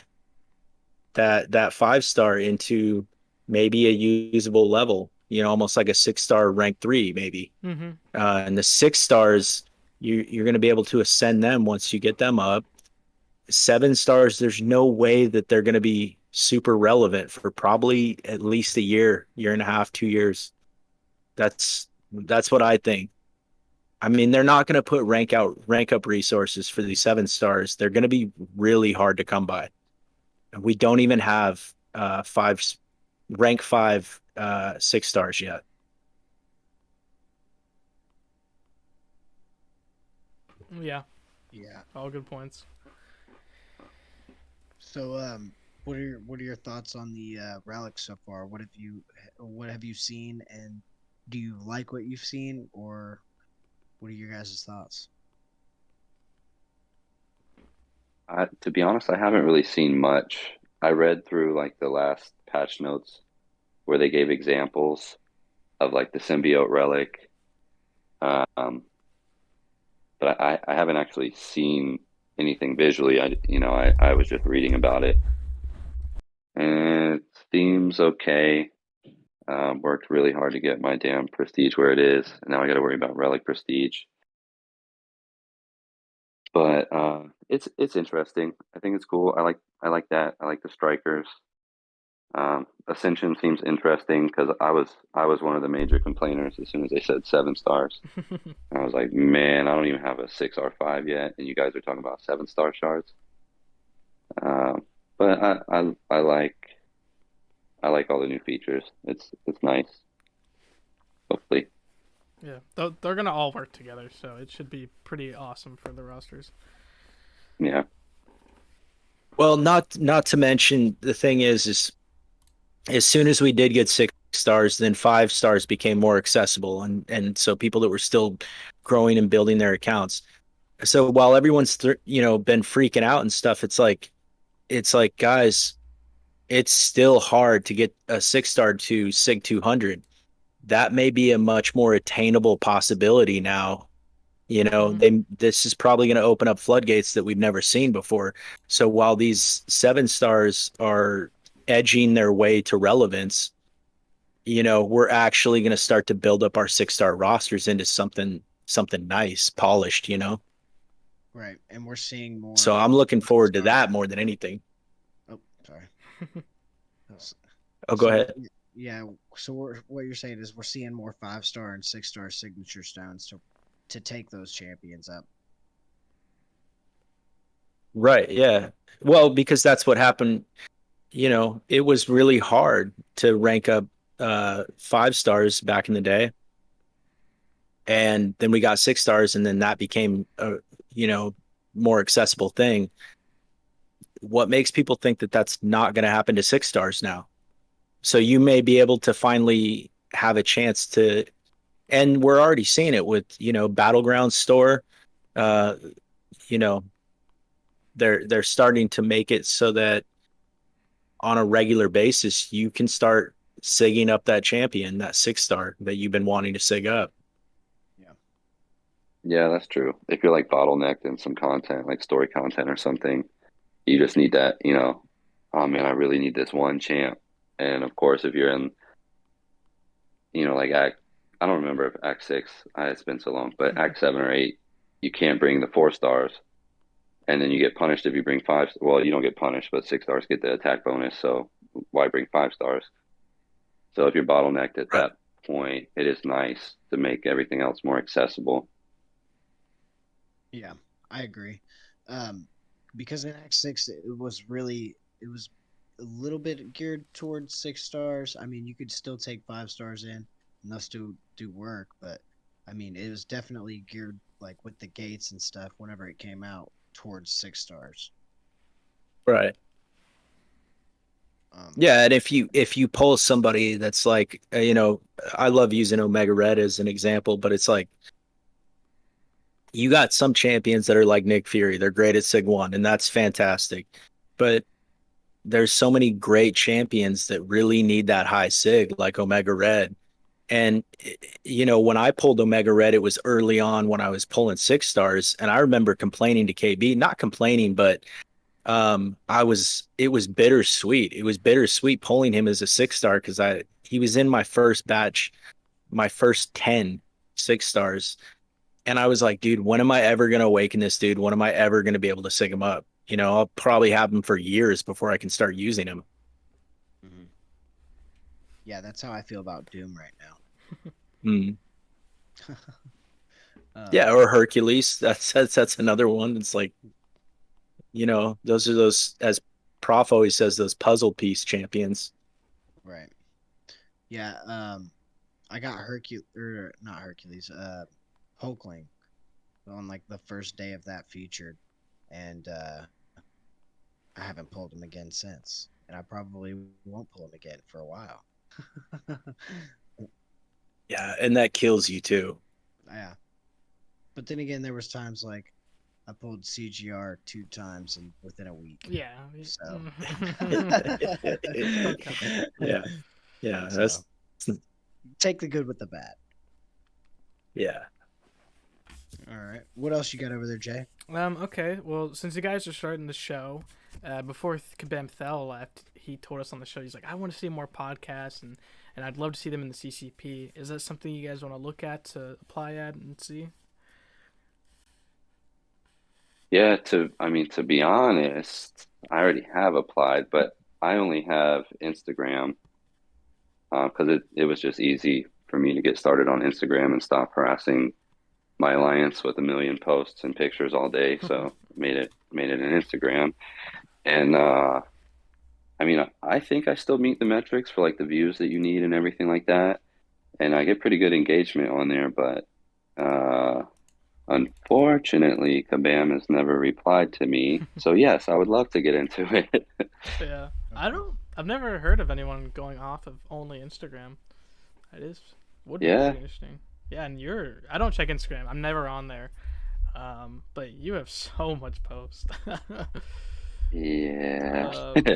that 5-star into maybe a usable level, almost like a 6-star rank 3 maybe. Hmm. And the 6 stars, you're going to be able to ascend them once you get them up. 7 stars, there's no way that they're going to be super relevant for probably at least a year and a half, 2 years. That's what I think. I mean, they're not going to put rank up resources for these 7 stars. They're going to be really hard to come by. We don't even have rank 5 6 stars yet. Yeah. Yeah. All good points. So, what are your thoughts on the relics so far? What have you seen, and do you like what you've seen, or what are your guys' thoughts? To be honest, I haven't really seen much. I read through like the last patch notes where they gave examples of like the symbiote relic, um, but I haven't actually seen anything visually. I was just reading about it, and it seems okay. Worked really hard to get my damn prestige where it is, and now I got to worry about relic prestige. But it's interesting. I think it's cool. I like that. I like the strikers. Ascension seems interesting because I was one of the major complainers as soon as they said 7 stars. I was like, man, I don't even have a 6R5 yet, and you guys are talking about 7-star shards. But I like all the new features. It's nice. Hopefully, Yeah, they're gonna all work together, so it should be pretty awesome for the rosters. yeah. Well, not to mention the thing is as soon as we did get 6 stars, then 5 stars became more accessible, and so people that were still growing and building their accounts. So while everyone's been freaking out and stuff, it's like guys, it's still hard to get a 6-star to SIG 200. That may be a much more attainable possibility now You know, Mm-hmm. this is probably going to open up floodgates that we've never seen before. So while these 7 stars are edging their way to relevance, you know, we're actually going to start to build up our 6 star rosters into something nice, polished, you know. Right, and we're seeing So more I'm looking forward to 5 stars. that more than anything. Oh, sorry. S- Oh, go So ahead. yeah, so what you're saying is we're seeing more 5 star and 6 star signature stones to take those champions up. Right, yeah. Well, because that's what happened, you know, it was really hard to rank up 5 stars back in the day. And then we got 6 stars, and then that became a, you know, more accessible thing. What makes people think that that's not going to happen to 6 stars now? So you may be able to finally have a chance to, and we're already seeing it with, you know, Battleground store. Uh, you know, they're starting to make it so that on a regular basis you can start sigging up that champion, that 6 star that you've been wanting to sig up. Yeah. Yeah, that's true. If you're like bottlenecked in some content, like story content or something, you just need that, oh man, I really need this one champ. And of course, if you're in, like I don't remember if Act 6, it's been so long, but Act 7 or 8, you can't bring the 4 stars. And then you get punished if you bring five. Well, you don't get punished, but 6 stars get the attack bonus. So why bring 5 stars? So if you're bottlenecked at Right. that point, it is nice to make everything else more accessible. Yeah, I agree. Because in Act 6, it was a little bit geared towards 6 stars. I mean, you could still take 5 stars in and thus do work, but I mean, it was definitely geared like with the gates and stuff whenever it came out towards 6 stars. Right. Um, Yeah, and if you pull somebody that's like, you know, I love using Omega Red as an example, but it's like you got some champions that are like Nick Fury. They're great at Sig 1, and that's fantastic. But there's so many great champions that really need that high Sig, like Omega Red. And you know, when I pulled Omega Red, it was early on when I was pulling 6 stars, and I remember complaining to KB, not complaining, but it was bittersweet. It was bittersweet pulling him as a 6 star because I he was in my first batch, my first 10 6 stars. And I was like, dude, when am I ever gonna awaken this dude? When am I ever gonna be able to sig him up? You know, I'll probably have him for years before I can start using him. mhm. Yeah, that's how I feel about Doom right Mm. now. Yeah, or Hercules. That's another one. It's like, you know, those are those, as Prof always says, those puzzle piece champions. Right. Yeah. I got Hercules or not Hercules. Hulkling on like the first day of that featured, and I haven't pulled him again since, and I probably won't pull him again for a while. Yeah, and that kills you too. Yeah, but then again, there was times like I pulled CGR 2 times and within a week. Yeah. So, Yeah, yeah, so take the good with the bad. yeah. All right, what else you got over there, Jay? Okay. Well, since you guys are starting the show, before Kabam Thel left, he told us on the show, he's like, I want to see more podcasts and I'd love to see them in the CCP. Is that something you guys want to look at to apply at and see? Yeah, to be honest, I already have applied, but I only have Instagram because it was just easy for me to get started on Instagram and stop harassing my alliance with a million posts and pictures all day. So made it an Instagram. And I mean, I think I still meet the metrics for like the views that you need and everything like that. And I get pretty good engagement on there, but uh, unfortunately, Kabam has never replied to me. So yes, I would love to get into it. Yeah. Okay. I've never heard of anyone going off of only Instagram. That would be Yeah, pretty interesting. Yeah, and I don't check Instagram. I'm never on there. But you have so much post. yeah.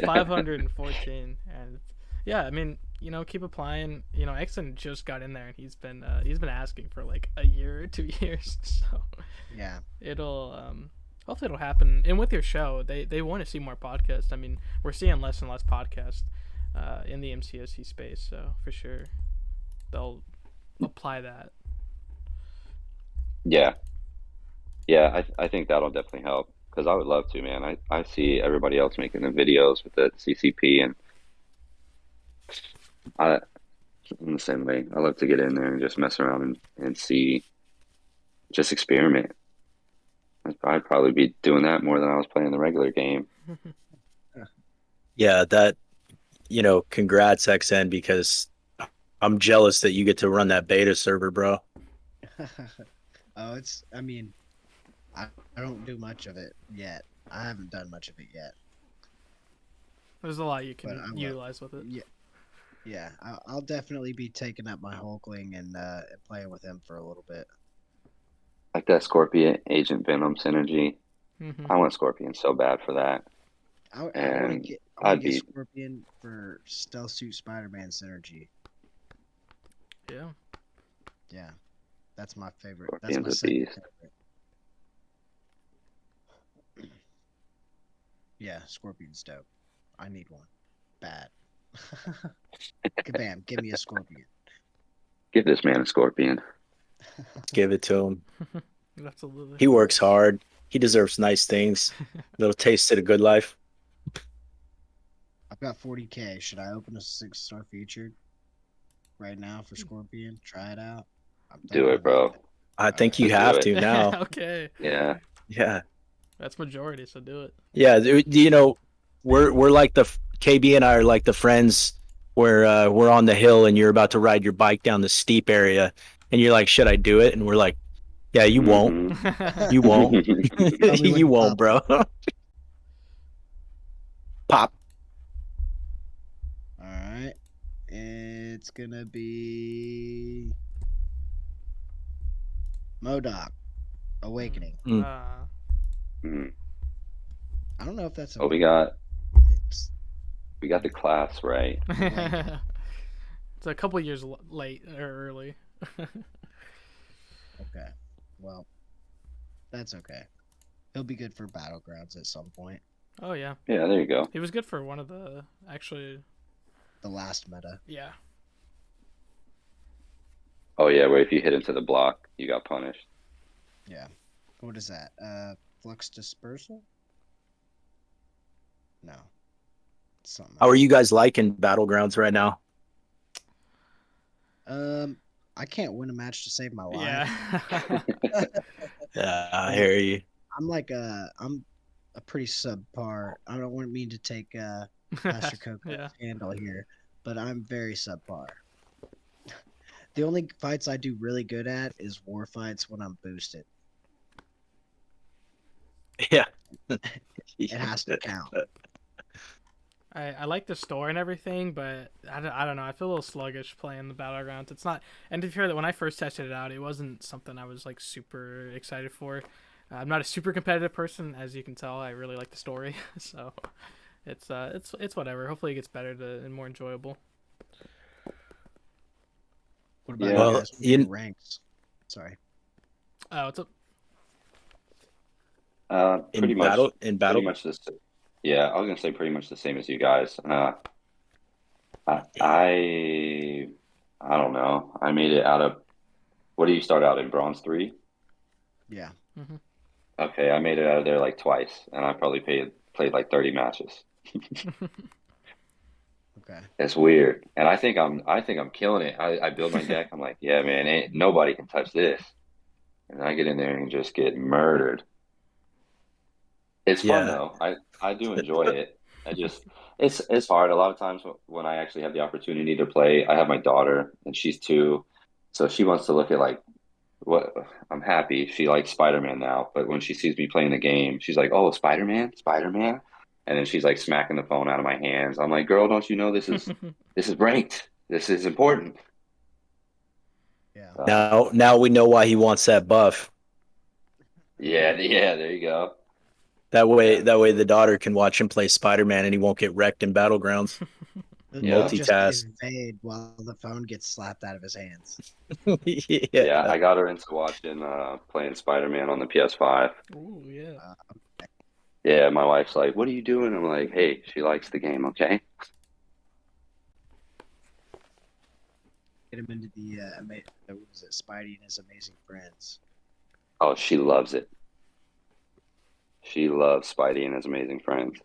514, and yeah, I mean, keep applying. Exton just got in there, and he's been asking for like a year or 2 years. So Yeah. it'll hopefully it'll happen. And with your show, they want to see more podcasts. I mean, we're seeing less and less podcasts in the MCSC space. So for sure, they'll apply that. Yeah, yeah. I think that'll definitely help because I would love to, man. I see everybody else making the videos with the CCP, and I I'm the same way. I love to get in there and just mess around and see, just experiment. I'd probably be doing that more than I was playing the regular game. Yeah, that, congrats XN, because I'm jealous that you get to run that beta server, bro. Oh, I mean, I don't do much of it yet. I haven't done much of it yet. There's a lot you But can utilize with it. Yeah, I'll definitely be taking up my Hulkling and playing with him for a little bit. Like that Scorpion Agent Venom synergy. Hmm. I want Scorpion so bad for that. I want And to get I'd be Scorpion for Stealth Suit Spider-Man synergy. Yeah. Yeah, that's my favorite. That's Scorpion's my a second beast. favorite. Yeah, Scorpion's dope. I need one. Bad. Kabam, give me a Scorpion. Give this man a Scorpion. Give it to him. Absolutely. He works hard. He deserves nice things. Little taste of the good life. I've got 40K. Should I open a 6-star featured right now for Scorpion? Try it out. Do it, bro. I think you Do have it. to now. Okay. Yeah. Yeah. That's majority, so do it. Yeah, we're like KB and I are like the friends where we're on the hill and you're about to ride your bike down the steep area and you're like, should I do it? And we're like, yeah, you won't. Mhm. You won't. when You you won't, bro. Pop. All right. It's gonna be MODOK Awakening. Mm. Mhm. I don't know if that's Oh, we got the class right. It's a couple years late or early. okay. Well, that's okay. He'll be good for Battlegrounds at some point. Oh yeah, Yeah, there you go. he was good for one of the The last meta. yeah. Oh yeah, where if you hit into the block, you got punished. Yeah. What is that? Flux Dispersal? No. Something How are else. you guys liking Battlegrounds right now? I can't win a match to save my life. Yeah. Yeah, I hear you. I'm a pretty subpar. I don't want mean to take Pastor Coco's Yeah. handle here, but I'm very subpar. The only fights I do really good at is war fights when I'm boosted. Yeah. It has to count. I like the store and everything, but I don't know. I feel a little sluggish playing the Battlegrounds. It's not, and to be fair, that when I first tested it out, it wasn't something I was like super excited for. I'm not a super competitive person, as you can tell. I really like the story, so it's whatever. Hopefully, it gets better and more enjoyable. What about Yeah. you Well, guys? What are your ranks? Sorry. Oh, what's up? Pretty much. In Pretty battle. much this. Yeah, I was gonna say pretty much the same as you guys. I don't know. I made it out of. What do you start out in? Bronze 3? Yeah. Okay, I made it out of there like twice, and I probably played like 30 matches. Okay. It's weird, and I think I'm killing it. I build my deck. I'm like, yeah, man, ain't nobody can touch this, and I get in there and just get murdered. It's fun Yeah. though. I do enjoy it. It's hard. A lot of times when I actually have the opportunity to play, I have my daughter and she's 2, so she wants to look at like what I'm happy. She likes Spider-Man now, but when she sees me playing the game, she's like, "Oh, Spider-Man, Spider-Man," and then she's like smacking the phone out of my hands. I'm like, "Girl, don't you know this is ranked? This is important." Yeah. Now we know why he wants that buff. Yeah, there you go. That way the daughter can watch him play Spider-Man and he won't get wrecked in Battlegrounds. Yeah. Just multitask. invade while the phone gets slapped out of his hands. Yeah, Yeah. I got her into watching playing Spider-Man on the PS5. Ooh, yeah. Uh, Yeah, my wife's like, "What are you doing?" I'm like, "Hey, she likes the game, okay?" get him into the what was it, Spidey and His Amazing Friends. Oh, she loves it. She loves Spidey and His Amazing Friends.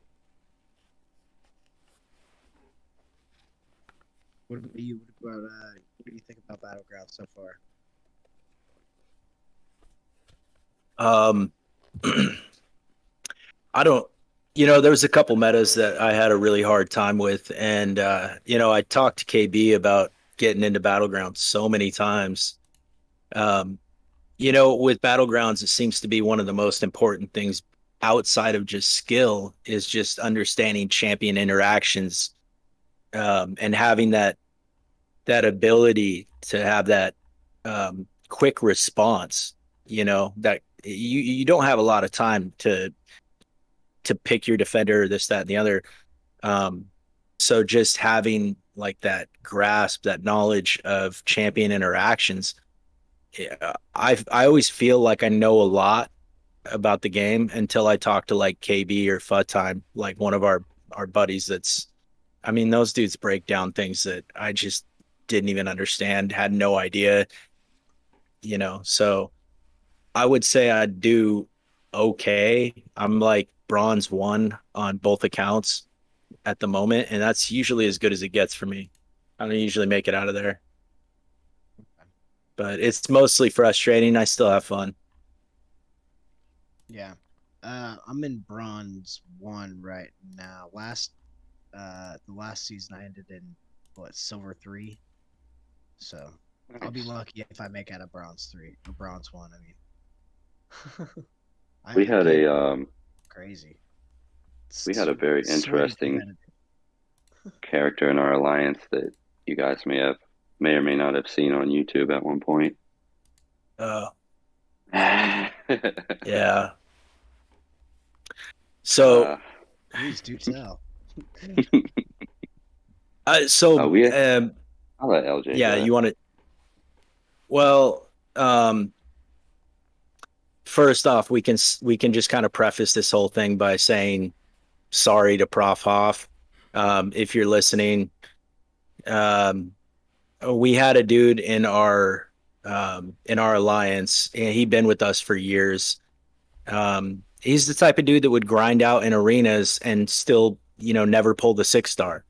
What about you? What about what do you think about Battlegrounds so far? Um, I don't, there was a couple metas that I had a really hard time with. And, I talked to KB about getting into Battlegrounds so many times. Um, with Battlegrounds, it seems to be one of the most important things outside of just skill is just understanding champion interactions, and having that ability to have that quick response. That you don't have a lot of time to pick your defender, this, that, and the other. Um, so just having like that grasp, that knowledge of champion interactions, yeah, I always feel like I know a lot about the game until I talk to like KB or Futtime, like one of our buddies. I mean, those dudes break down things that I just didn't even understand, had no idea. So I would say I do okay. I'm like bronze one on both accounts at the moment, and that's usually as good as it gets for me. I don't usually make it out of there, but it's mostly frustrating. I still have fun. Yeah. I'm in bronze one right now. The last season I ended in what, silver three. So I'll be Nice. lucky if I make out a bronze three or bronze one. I mean, We I had get a crazy. we had a very Sweaty interesting competitive. character in our alliance that you guys may or may not have seen on YouTube at one point. Uh, uh, yeah. So, Please do tell. so, we I'll let LJ yeah, go. you want to, well, first off, we can just kind of preface this whole thing by saying sorry to Prof Hoff. If you're listening, um, we had a dude in our alliance, and he'd been with us for years. He's the type of dude that would grind out in arenas and still, never pull the 6 star.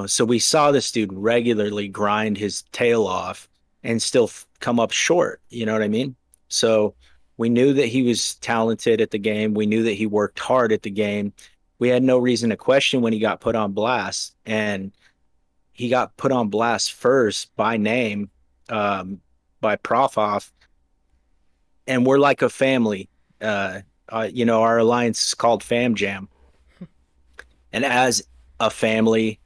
So we saw this dude regularly grind his tail off and still come up short. You know what I mean? So we knew that he was talented at the game. We knew that he worked hard at the game. We had no reason to question when he got put on blast. And he got put on blast first by name, by Profoff. And we're like a family. Our alliance is called Fam Jam. And as a family,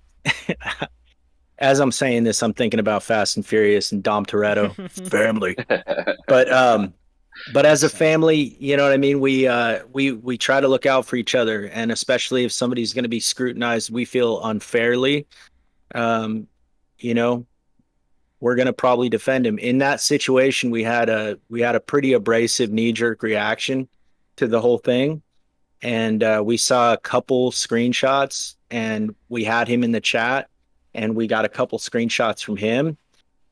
as I'm saying this, I'm thinking about Fast and Furious and Dom Toretto family. But but as a family, you know what I mean. We try to look out for each other, and especially if somebody's going to be scrutinized, we feel unfairly. Um, you know, we're going to probably defend him. In that situation, we had a pretty abrasive knee jerk reaction to the whole thing, and we saw a couple screenshots, and we had him in the chat, and we got a couple screenshots from him,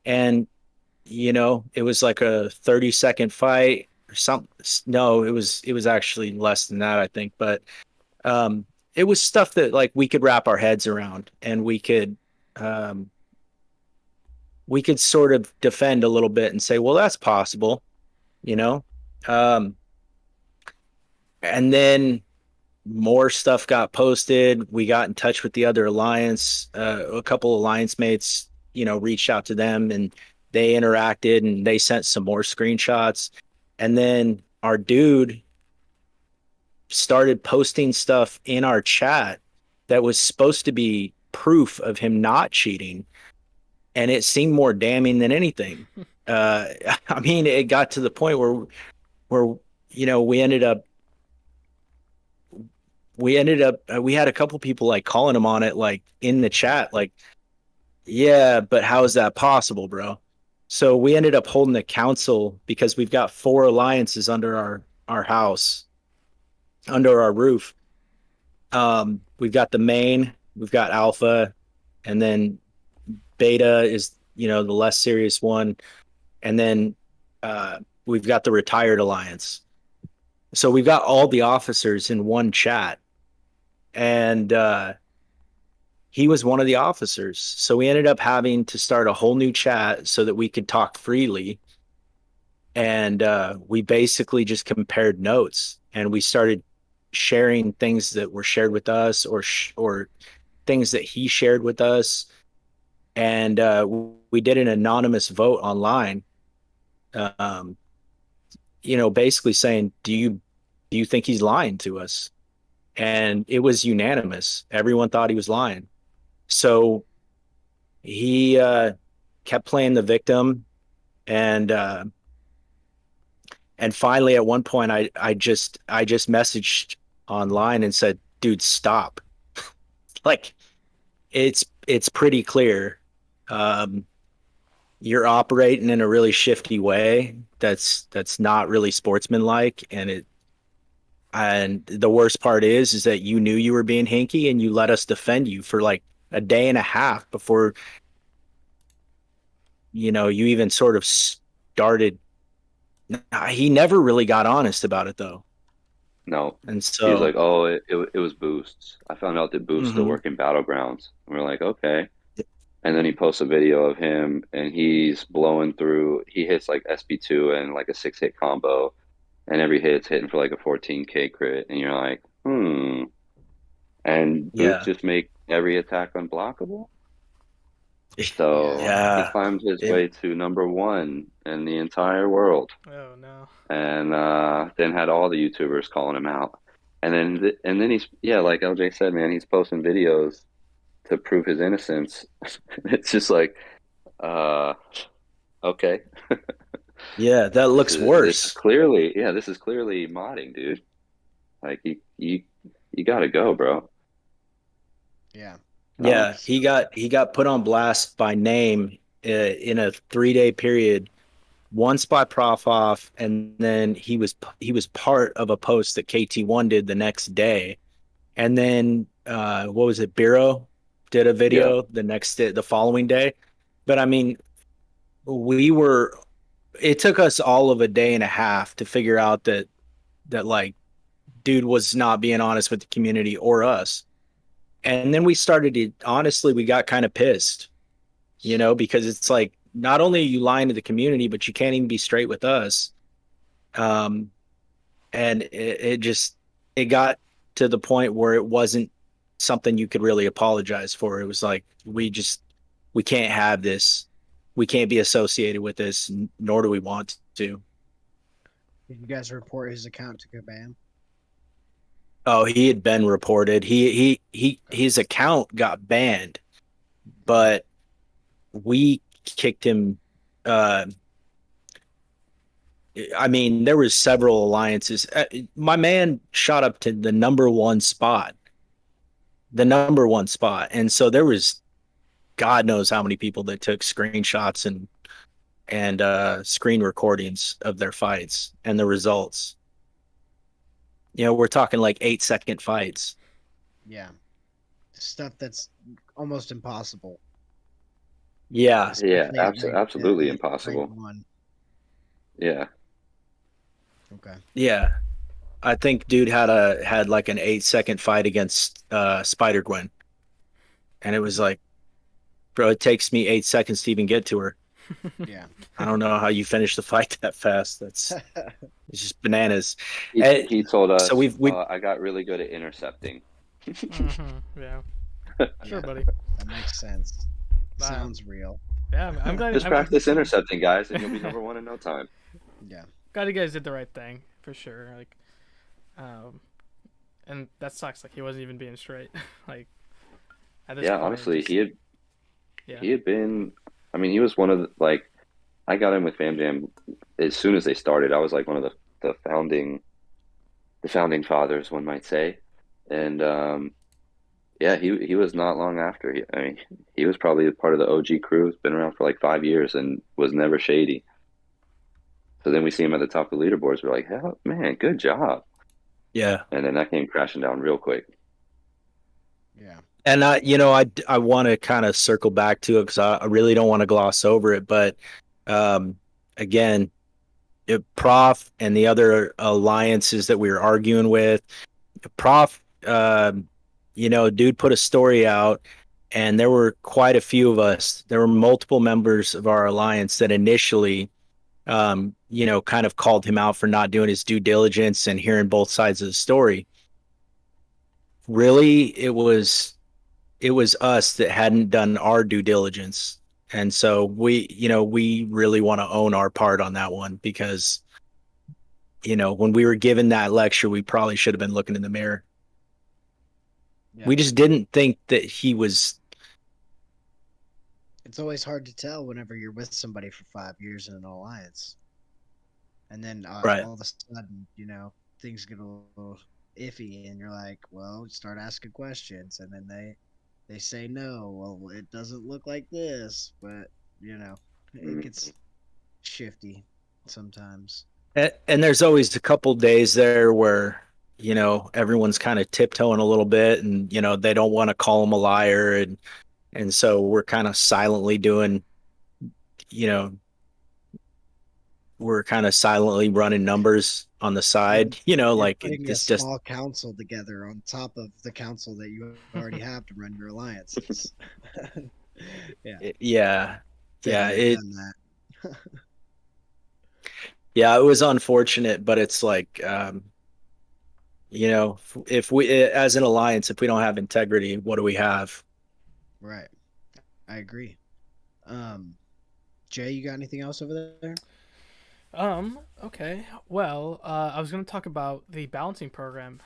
and it was like a 30-second fight or something. No, it was actually less than that, I think, but um it was stuff that like we could wrap our heads around, and um we could sort of defend a little bit and say, well, that's possible, you know um and then more stuff got posted. We got in touch with the other alliance. A couple alliance mates, reached out to them, and they interacted, and they sent some more screenshots. And then our dude started posting stuff in our chat that was supposed to be proof of him not cheating. And it seemed more damning than anything. Uh, I mean, it got to the point where we ended up we ended up we had a couple people like calling him on it, like in the chat, like, yeah, but how is that possible, bro? So we ended up holding a council because we've got four alliances under our house, under our roof. We've got the main, we've got alpha, and then beta is, the less serious one, and then we've got the retired alliance. So we've got all the officers in one chat, and he was one of the officers. So we ended up having to start a whole new chat so that we could talk freely. And we basically just compared notes, and we started sharing things that were shared with us, or things that he shared with us. And we did an anonymous vote online, um, basically saying, do you think he's lying to us? And it was unanimous. Everyone thought he was lying. So he kept playing the victim, and finally at one point I just messaged online and said, dude, stop. Like, it's pretty clear. Um, you're operating in a really shifty way that's not really sportsmanlike, and the worst part is that you knew you were being hinky, and you let us defend you for like a day and a half before you even sort of started. He never really got honest about it, though. No, And he was so, like, "Oh, it was boosts." I found out that boosts still mhm. work in battlegrounds. And we're like, "Okay." And then he posts a video of him, and he's blowing through. He hits like SP2 and like a 6-hit combo, and every hit's hitting for like a 14K crit. And you're like, hmm. And boosts Yeah, just make every attack unblockable. So Yeah. he yeah, climbed his it, way to number one in the entire world, Oh no. and then had all the YouTubers calling him out. And then he's, yeah, like LJ said, man, he's posting videos to prove his innocence. It's just like, uh, okay, yeah, that this looks is worse. clearly, yeah, this is clearly modding, dude. Like you gotta go, bro. Yeah. Yeah, So, he got put on blast by name in a 3-day period. Once by Prof off, and then he was part of a post that KT1 did the next day. And then what was it? Biro did a Yeah, video the next day, the following day. But I mean, we were it took us all of a day and a half to figure out that like dude was not being honest with the community or us. And then we started to, honestly, we got kind of pissed, because it's like, not only are you lying to the community, but you can't even be straight with us. Um, and it got to the point where it wasn't something you could really apologize for. It was like, we can't have this. We can't be associated with this, nor do we want to. did you guys report his account to Kabam? Oh, he had been reported. His account got banned, but we kicked him. Uh, I mean, there was several alliances. My man shot up to the number one spot, and so there was God knows how many people that took screenshots and screen recordings of their fights and the results. We're talking like 8-second fights. Yeah. Stuff that's almost impossible, Yeah, yeah, especially at absolutely rank impossible. one. Yeah, Okay. yeah. I think dude had like an 8-second fight against Spider Gwen, and it was like, bro, it takes me 8 seconds to even get to her. Yeah. I don't know how you finish the fight that fast. It's just bananas. And he told so us, we I got really good at intercepting. Yeah. Sure, Yeah. buddy. That makes sense. Wow. Sounds real. Yeah, I'm glad. Just practice intercepting, guys, and you'll be number one in no time. Yeah. glad you guys did the right thing for sure. Like, um, and that sucks. Like he wasn't even being straight. Like at this Yeah, point, honestly, just, yeah. he had been. I mean, he was one of the, like, I got in with Fam Jam as soon as they started. I was like one of the founding fathers, one might say. And yeah, he was not long after. I mean, he was probably a part of the OG crew. He's been around for like 5 years and was never shady. So then we see him at the top of the leaderboards. We're like, hell, man, good job. Yeah. And then that came crashing down real quick. Yeah. And I want to kind of circle back to it because I really don't want to gloss over it. But um, again, Prof and the other alliances that we were arguing with, Prof, dude put a story out, and there were quite a few of us. There were multiple members of our alliance that initially, kind of called him out for not doing his due diligence and hearing both sides of the story. Really, it was us that hadn't done our due diligence. And so we really want to own our part on that one because, when we were given that lecture, we probably should have been looking in the mirror. Yeah. We just didn't think that he was It's always hard to tell whenever you're with somebody for 5 years in an alliance, and then right. all of a sudden, things get a little iffy, and you're like, well, start asking questions, and then they say no. Well, it doesn't look like this, but it Mhm. gets shifty sometimes. And there's always a couple days there where, everyone's kind of tiptoeing a little bit and, they don't want to call him a liar. And so we're kind of silently doing, you know, we're kind of silently running numbers on the You're side, you're like putting a it's just, small council together on top of the council that you already have to run your alliances. Yeah, yeah, been yeah, there, done that. yeah, it was unfortunate, but it's like, if we, as an alliance, if we don't have integrity, what do we have? Right. I agree. Um, Jay, you got anything else over there? Okay. Well, I was going to talk about the balancing program,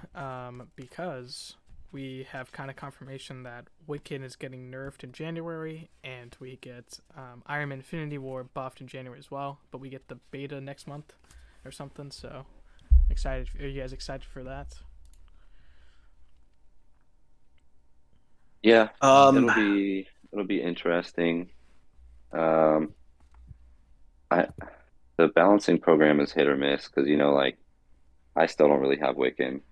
because we have kind of confirmation that Wiccan is getting nerfed in January, and we get Iron Man Infinity War buffed in January as well, but we get the beta next month or something, so excited. Are you guys excited for that? Yeah, Um, it'll be interesting. Um, I the balancing program is hit or miss because like I still don't really have Wiccan.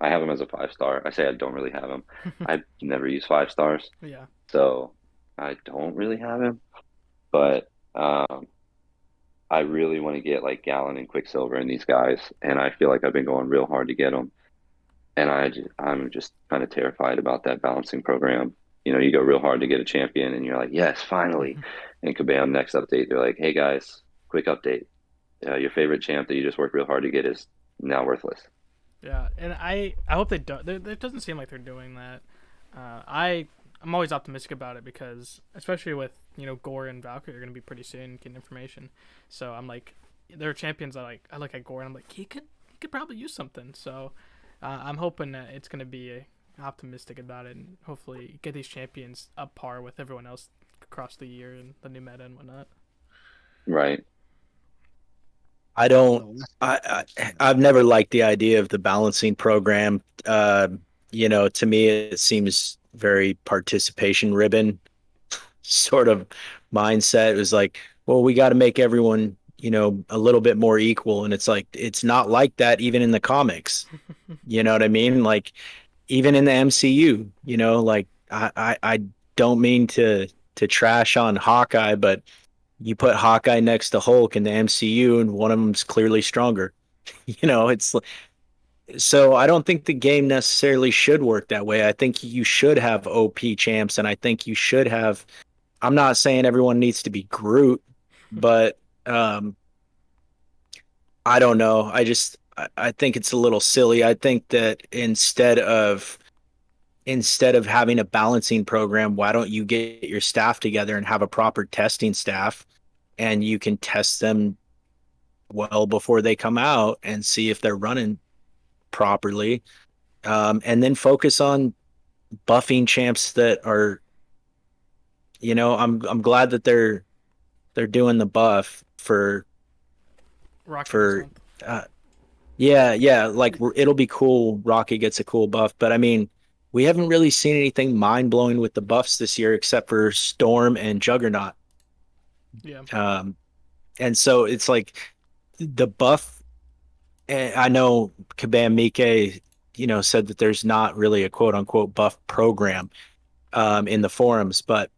I have him as a 5 star. I say I don't really have him. I've never used 5 stars, Yeah. so I don't really have him. But I really want to get like Gallon and Quicksilver and these guys, and I feel like I've been going real hard to get them. And I'm just kind of terrified about that balancing program. You go real hard to get a champion, and you're like, yes, finally. And kabam, next update, they're like, hey guys, quick update. Your favorite champ that you just worked real hard to get is now worthless. Yeah, and I hope they don't. It doesn't seem like they're doing that. I'm always optimistic about it because, especially with Gore and Valkyrie, are going to be pretty soon getting information. So I'm like, there are champions I look at Gore and I'm like, he could probably use something. So I'm hoping that it's going to be optimistic about it and hopefully get these champions up par with everyone else across the year and the new meta and whatnot. Right. I don't. The last, I've never liked the idea of the balancing program. To me, it seems very participation ribbon sort of mindset. It was like, well, we got to make everyone, a little bit more equal, and it's like it's not like that even in the comics. You know what I mean? Like even in the MCU, like I don't mean to trash on Hawkeye, but you put Hawkeye next to Hulk in the MCU, and one of them's clearly stronger. It's so I don't think the game necessarily should work that way. I think you should have OP champs, and I think you should have. I'm not saying everyone needs to be Groot, but I don't know. I think it's a little silly. I think that instead of having a balancing program, why don't you get your staff together and have a proper testing staff, and you can test them well before they come out and see if they're running properly, and then focus on buffing champs that are. I'm glad that they're doing the buff for Rocket next for month. uh, Yeah. Like it'll be cool. Rocky gets a cool buff, but I mean, we haven't really seen anything mind blowing with the buffs this year except for Storm and Juggernaut. Yeah. Um, and so it's like the buff. I know Kabam Mike, said that there's not really a quote unquote buff program in the forums, but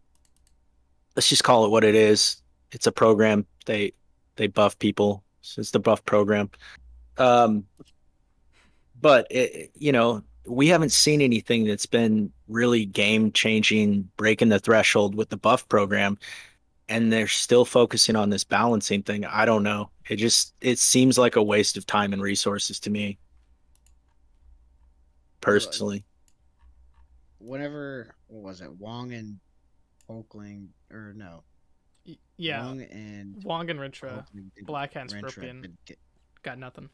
let's just call it what it is. It's a program. They buff people. So it's the buff program. Um, but we haven't seen anything that's been really game changing, breaking the threshold with the buff program, and they're still focusing on this balancing thing. I don't know. It seems like a waste of time and resources to me Well, personally. whenever what was it? Wong and Hulkling, or no? Yeah. Wong and Wong and Rintra, Hulkling Black Hand Rentra Scorpion, didn't get, got nothing.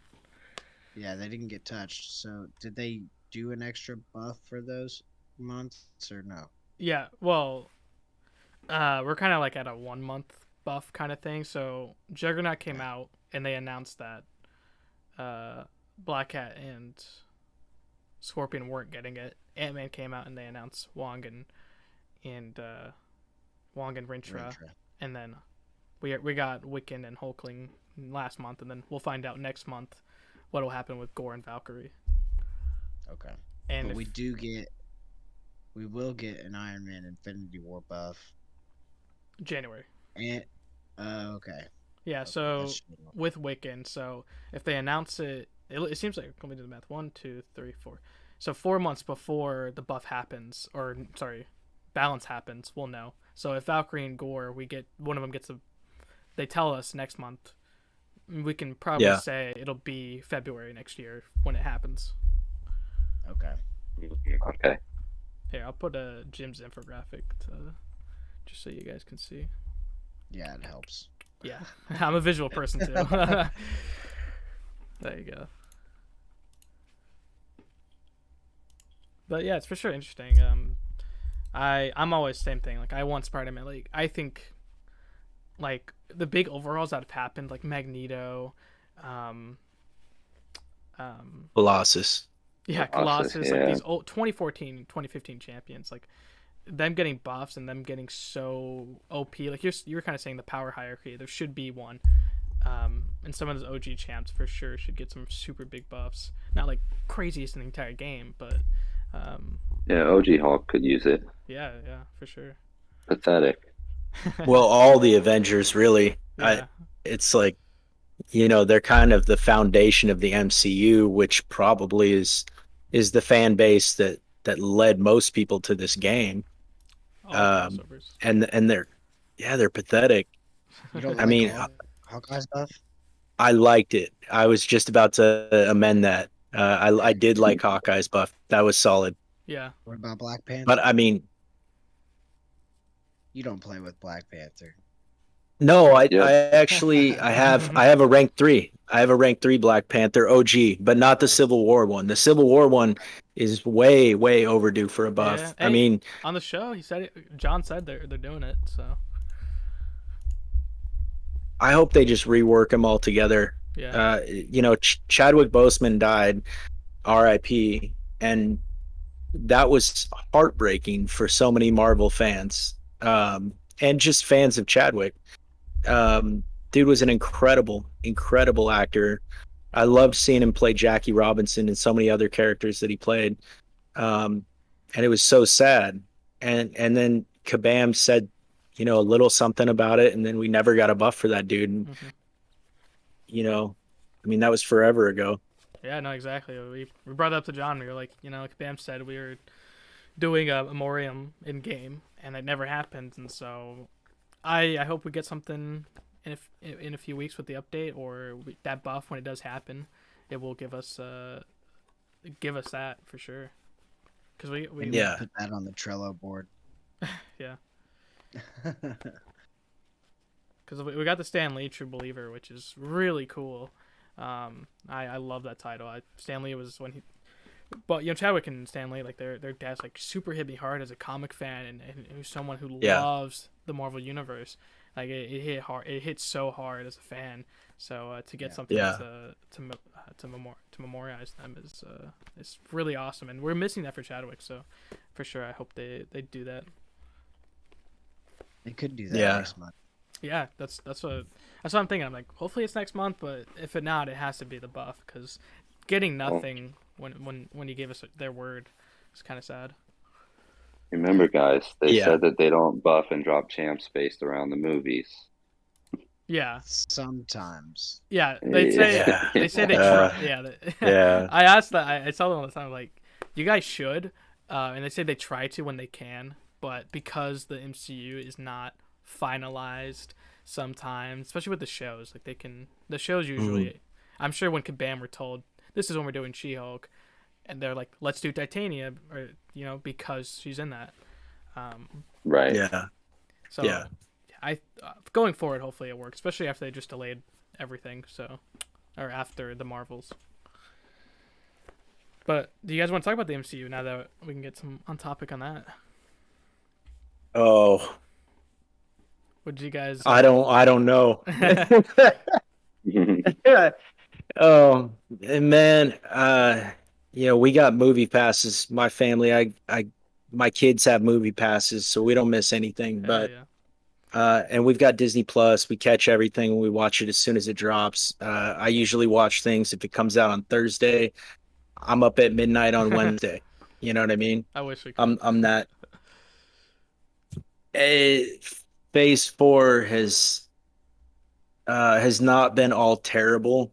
yeah, they didn't get touched. So did they do an extra buff for those months or no? Yeah, well, we're kind of like at a 1 month buff kind of thing. So Juggernaut came out and they announced that Black Cat and Scorpion weren't getting it. Ant-Man came out and they announced and Wong and Rintra, Rentra. and then we got Wiccan and Hulkling last month, and then we'll find out next month what will happen with Gore and Valkyrie. Okay. And But if, we will get an Iron Man Infinity War buff. January. And okay. Yeah, Okay, so that's- with Wiccan, so if they announce it seems like, let me do the math. 1, 2, 3, 4. So 4 months before the buff happens, or sorry, balance happens, we'll know. So if Valkyrie and Gore, we get one of them gets they tell us next month, we can probably Yeah. say it'll be February next year when it happens. Okay. Okay. Here, I'll put a Jim's infographic just so you guys can see. Yeah, it helps. Yeah, I'm a visual person too. There you go. But yeah, it's for sure interesting. I'm always same thing. Like I want Spider-Man. Like I think, like the big overalls that have happened, like Magneto, um, Colossus. yeah, Colossus, Colossus, like yeah. these old 2014, 2015 champions, like them getting buffs and them getting so OP. Like you were kind of saying the power hierarchy. There should be one. And some of those OG champs for sure should get some super big buffs. Not like craziest in the entire game, but Yeah, OG Hulk could use it. yeah, for sure. Pathetic. Well, all the Avengers really. Yeah. It's like, they're kind of the foundation of the MCU, which probably is the fan base that led most people to this game. All the crossovers. And they're pathetic. You don't I like mean, Hawkeye's buff? I liked it. I was just about to amend that. I did like Hawkeye's buff. That was solid. Yeah. What about Black Panther? But I mean, You don't play with Black Panther. no, I Yep. actually I have a rank 3. I have a rank 3 Black Panther OG, but not the Civil War one. The Civil War one is way overdue for a buff. Yeah. I Hey, mean, on the show, he said John said they're doing it. So I hope they just rework them all together. yeah. Chadwick Boseman died, R.I.P. And that was heartbreaking for so many Marvel fans, and just fans of Chadwick. Dude was an incredible actor. I loved seeing him play Jackie Robinson and so many other characters that he played. And it was so sad. And then Kabam said, a little something about it, and then we never got a buff for that dude. And, I mean, that was forever ago. Yeah, no, exactly. We brought it up to John. We were like, like Bam said, we were doing a memoriam in game, and it never happened. And so, I hope we get something in a few weeks with the update, or that buff when it does happen, it will give us that for sure. Because we Yeah. Put that on the Trello board. yeah. Because we got the Stan Lee True Believer, which is really cool. I love that title. Stan Lee was when he, but Chadwick and Stan Lee, like their dads, like super hit me hard as a comic fan and who's someone who Yeah. loves the Marvel universe. Like it hit hard. It hit so hard as a fan. So to get something Yeah. to memorialize them is really awesome, and we're missing that for Chadwick. So for sure, I hope they do that. They could do that Yeah. next month. Yeah, that's what I'm thinking. I'm like, hopefully it's next month, but if it not, it has to be the buff because getting nothing when you gave us their word is kind of sad. Remember, guys, they Yeah. said that they don't buff and drop champs based around the movies. Yeah, Sometimes. yeah. They say Yeah. they say they Uh, try. Yeah, Yeah. I asked that. I tell them all the time, like, you guys should, and they say they try to when they can, but because the MCU is not finalized, sometimes, especially with the shows, like the shows usually. I'm sure when Kabam were told this is when we're doing She-Hulk, and they're like, let's do Titania, or because she's in that. Right. Yeah. So Yeah. I going forward, hopefully it works, especially after they just delayed everything. So, or after the Marvels. But do you guys want to talk about the MCU now that we can get some on topic on that? Oh, What did you guys? I don't know. Oh, and man, we got movie passes. My family, my kids have movie passes, so we don't miss anything. Hell But yeah. and we've got Disney Plus. We catch everything and we watch it as soon as it drops. I usually watch things if it comes out on Thursday. I'm up at midnight on Wednesday. You know what I mean? I wish we could. I'm that. Phase 4 has not been all terrible,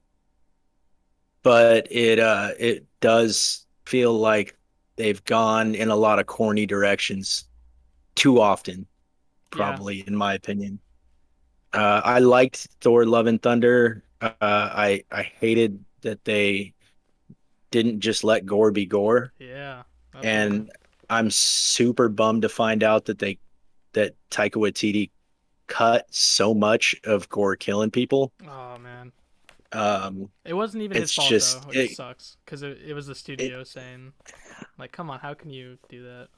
but it does feel like they've gone in a lot of corny directions too often, probably in my opinion. I liked Thor: Love and Thunder. I hated that they didn't just let gore be gore, Yeah. Absolutely. and I'm super bummed to find out that Taika Waititi cut so much of gore killing people. Oh man. Um, It wasn't even his it's fault just though, which sucks because it was the studio saying, like, come on, how can you do that?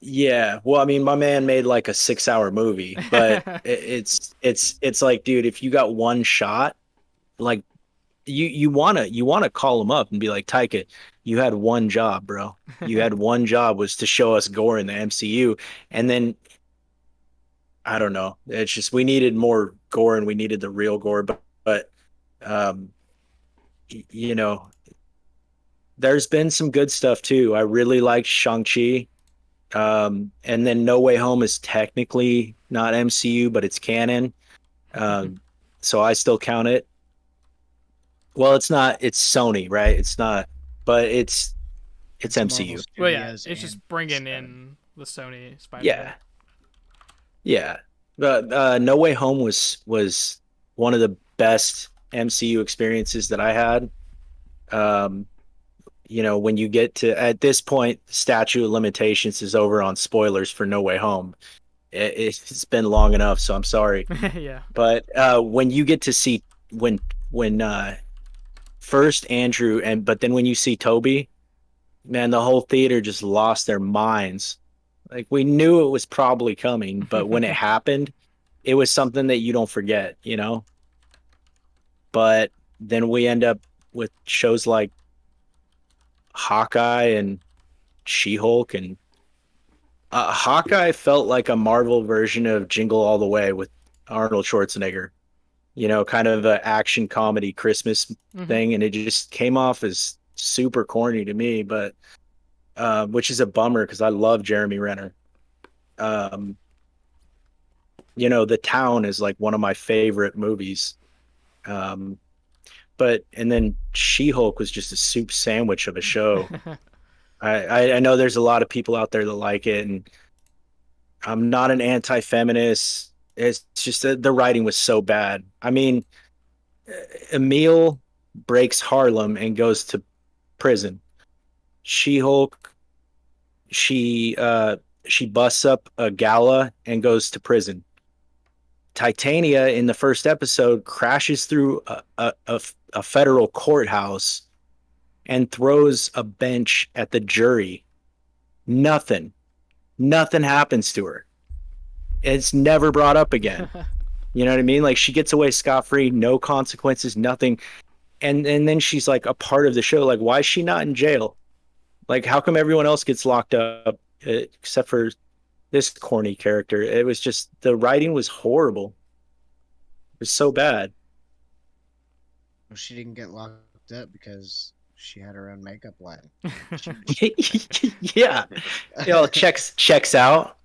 Yeah, well, I mean, my man made like a 6-hour movie, but it's like, dude, if you got one shot, like you wanna call him up and be like, Taika, you had one job, bro. You had one job was to show us gore in the MCU, and then I don't know. It's just we needed more gore and we needed the real gore, but um, you know, there's been some good stuff too. I really liked Shang-Chi. And then No Way Home is technically not MCU, but it's canon. Um, so I still count it. Well, it's not, it's Sony, right? It's not, but it's Marvel MCU. Well, yeah, Studios it's just and bringing Sony. in the Sony Spider-Man. Yeah. Yeah. But No Way Home was one of the best MCU experiences that I had. Um, when you get to at this point, statute of limitations is over on spoilers for No Way Home. It's been long enough, so I'm sorry. Yeah. But when you get to see when first Andrew but then when you see Toby, man, the whole theater just lost their minds. Like we knew it was probably coming, but when it happened, it was something that you don't forget. But then we end up with shows like Hawkeye and She-Hulk, and Hawkeye felt like a Marvel version of Jingle All the Way with Arnold Schwarzenegger. Kind of an action comedy Christmas thing, and it just came off as super corny to me, but which is a bummer because I love Jeremy Renner. The Town is like one of my favorite movies. And then She-Hulk was just a soup sandwich of a show. I know there's a lot of people out there that like it, and I'm not an anti-feminist. It's just that the writing was so bad. I mean, Emil breaks Harlem and goes to prison. She-Hulk, she busts up a gala and goes to prison. Titania in the first episode crashes through a federal courthouse and throws a bench at the jury. Nothing happens to her. It's never brought up again. You know what I mean? Like she gets away scot-free, no consequences, nothing. And then she's like a part of the show. Like, why is she not in jail? Like, how come everyone else gets locked up except for this corny character? It was just the writing was horrible. It was so bad. Well, she didn't get locked up because she had her own makeup line. Yeah, you know, checks out.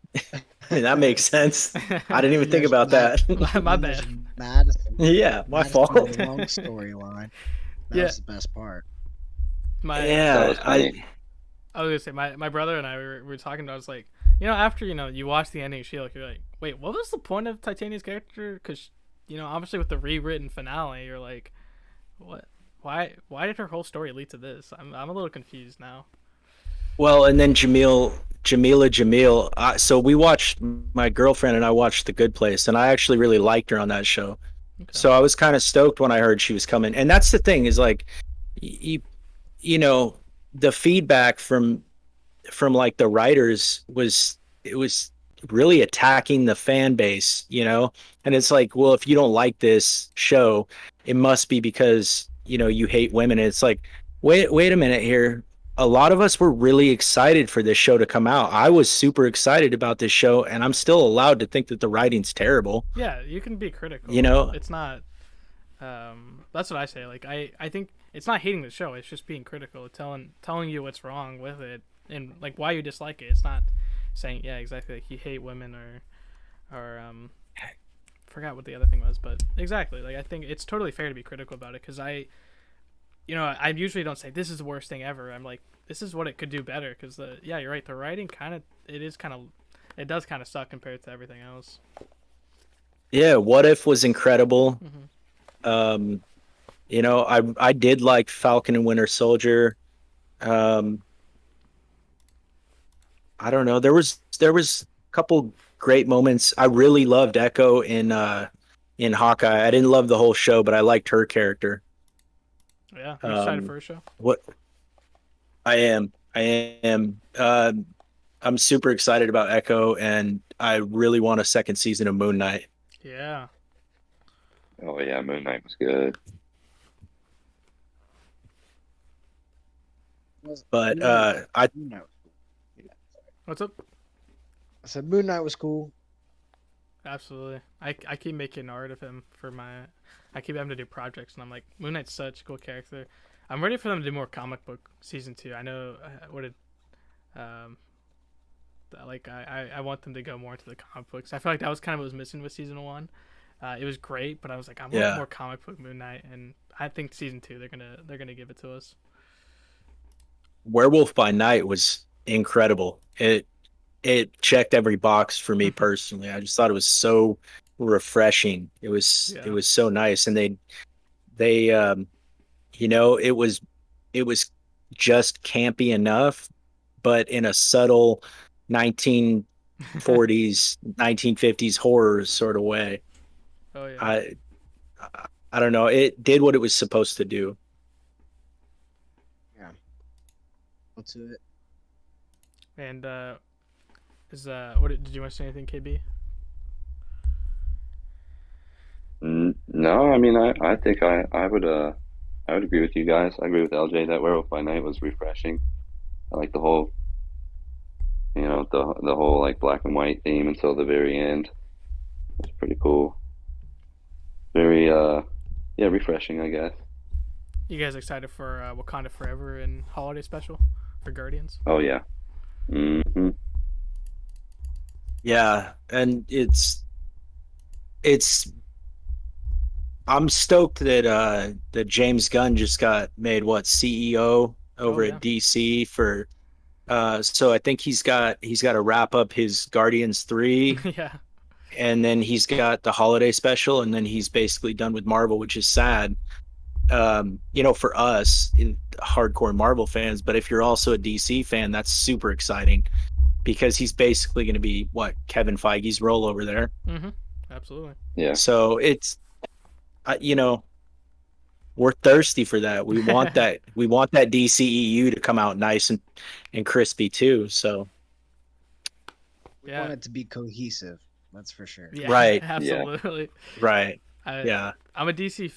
That makes sense. I didn't even think There's about Mad- that. My there's bad. Madison. Yeah, my Madison fault. had a long storyline. That Yeah. was the best part. My That Yeah, was funny. I was gonna say my brother and I were talking about. I was like, after you watch the ending of She-Hulk, you're like, wait, what was the point of Titania's character? Because obviously with the rewritten finale, you're like, what? Why did her whole story lead to this? I'm a little confused now. well, and then Jamila. So we watched, my girlfriend and I watched The Good Place, and I actually really liked her on that show. Okay. So I was kind of stoked when I heard she was coming. And that's the thing is like, you, you know, the feedback from like the writers was really attacking the fan base, and it's like, well, if you don't like this show, it must be because you hate women. And it's like, wait a minute here. A lot of us were really excited for this show to come out. I was super excited about this show, and I'm still allowed to think that the writing's terrible. Yeah, you can be critical. It's not. That's what I say. Like I think it's not hating the show. It's just being critical, telling you what's wrong with it and like why you dislike it. It's not saying exactly like you hate women or forgot what the other thing was, but exactly like I think it's totally fair to be critical about it because I usually don't say this is the worst thing ever. I'm like this is what it could do better because you're right. The writing it does kind of suck compared to everything else. Yeah, What If was incredible. Mm-hmm. I did like Falcon and Winter Soldier. I don't know. There was a couple great moments. I really loved Echo in Hawkeye. I didn't love the whole show, but I liked her character. Yeah, you excited for a show? What I am. I'm super excited about Echo, and I really want a second season of Moon Knight. Yeah. Oh yeah, Moon Knight was good. But Moon Knight was cool. Yeah, sorry. What's up? I said Moon Knight was cool. Absolutely. I keep making art of him for I keep having to do projects, and I'm like, Moon Knight's such a cool character. I'm ready for them to do more comic book season 2. I know I want them to go more into the comic books. I feel like that was kind of what was missing with season 1. It was great, but I was like, I want more comic book Moon Knight, and I think season 2 they're gonna give it to us. Werewolf by Night was incredible. It checked every box for me personally. I just thought it was so refreshing. It was so nice, and they it was just campy enough, but in a subtle 1940s 1950s horror sort of way. Oh yeah. I don't know. It did what it was supposed to do. Yeah. To it. And what did you want to say anything, KB? No, I mean I think I would agree with you guys. I agree with LJ that Werewolf by Night was refreshing. I like the whole the whole like black and white theme until the very end. It's pretty cool. Very refreshing, I guess. You guys excited for Wakanda Forever and holiday special for Guardians? Oh yeah. Mm-hmm. Yeah, and I'm stoked that James Gunn just got made CEO over at DC for so I think he's got to wrap up his Guardians 3. Yeah. And then he's got the holiday special, and then he's basically done with Marvel, which is sad. For us hardcore Marvel fans, but if you're also a DC fan, that's super exciting because he's basically going to be Kevin Feige's role over there. Mm-hmm. Absolutely. Yeah. So it's, we're thirsty for that. We want that. We want that DCEU to come out nice and crispy too. So We want it to be cohesive. That's for sure. Yeah, Right. absolutely. Right. I, Yeah. I'm a DC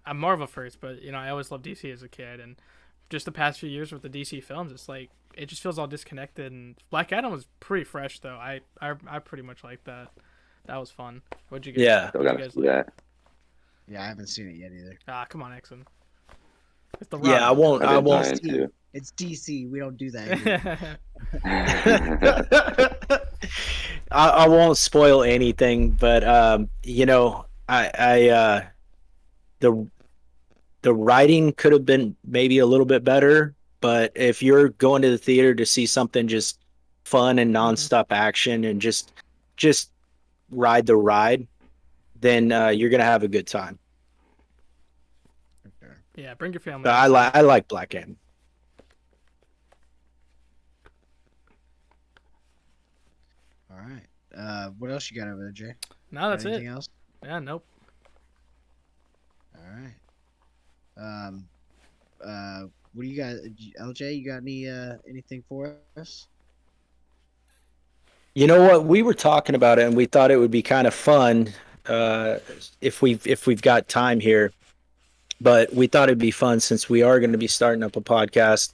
I'm Marvel first, but I always loved DC as a kid, and just the past few years with the DC films, it's like it just feels all disconnected. And Black Adam was pretty fresh though. I pretty much like that. That was fun. What'd you guys? Yeah. Still What'd gotta you guys see like? that. Yeah, I haven't seen it yet either. Ah, come on, Exon. It's the Yeah, I Rock. won't. I've I been won't. dying to. It's DC. We don't do that here. I won't spoil anything, but the the writing could have been maybe a little bit better, but if you're going to the theater to see something just fun and nonstop action and just ride the ride, then you're gonna have a good time. Okay. Yeah, bring your family. But I like Black Adam. All right. What else you got over there, Jay? No, that's Anything it. else? Yeah, nope. All right. What do you got, LJ? You got anything for us? You know what? We were talking about it, and we thought it would be kind of fun if we've got time here. But we thought it'd be fun since we are going to be starting up a podcast.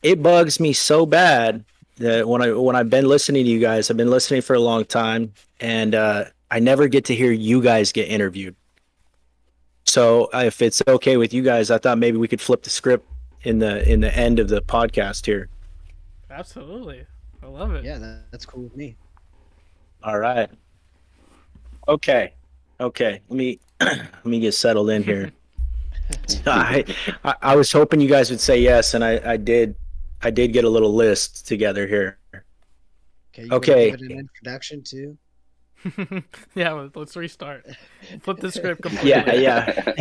It bugs me so bad that when I've been listening to you guys, I've been listening for a long time, and I never get to hear you guys get interviewed. So if it's okay with you guys, I thought maybe we could flip the script in the end of the podcast here. Absolutely. I love it. Yeah, that's cool with me. All right. Okay. Let me let me get settled in here. I was hoping you guys would say yes, and I did get a little list together here. Okay. You Okay. wanna give it an introduction too. Yeah, let's restart. Flip the script completely. Yeah.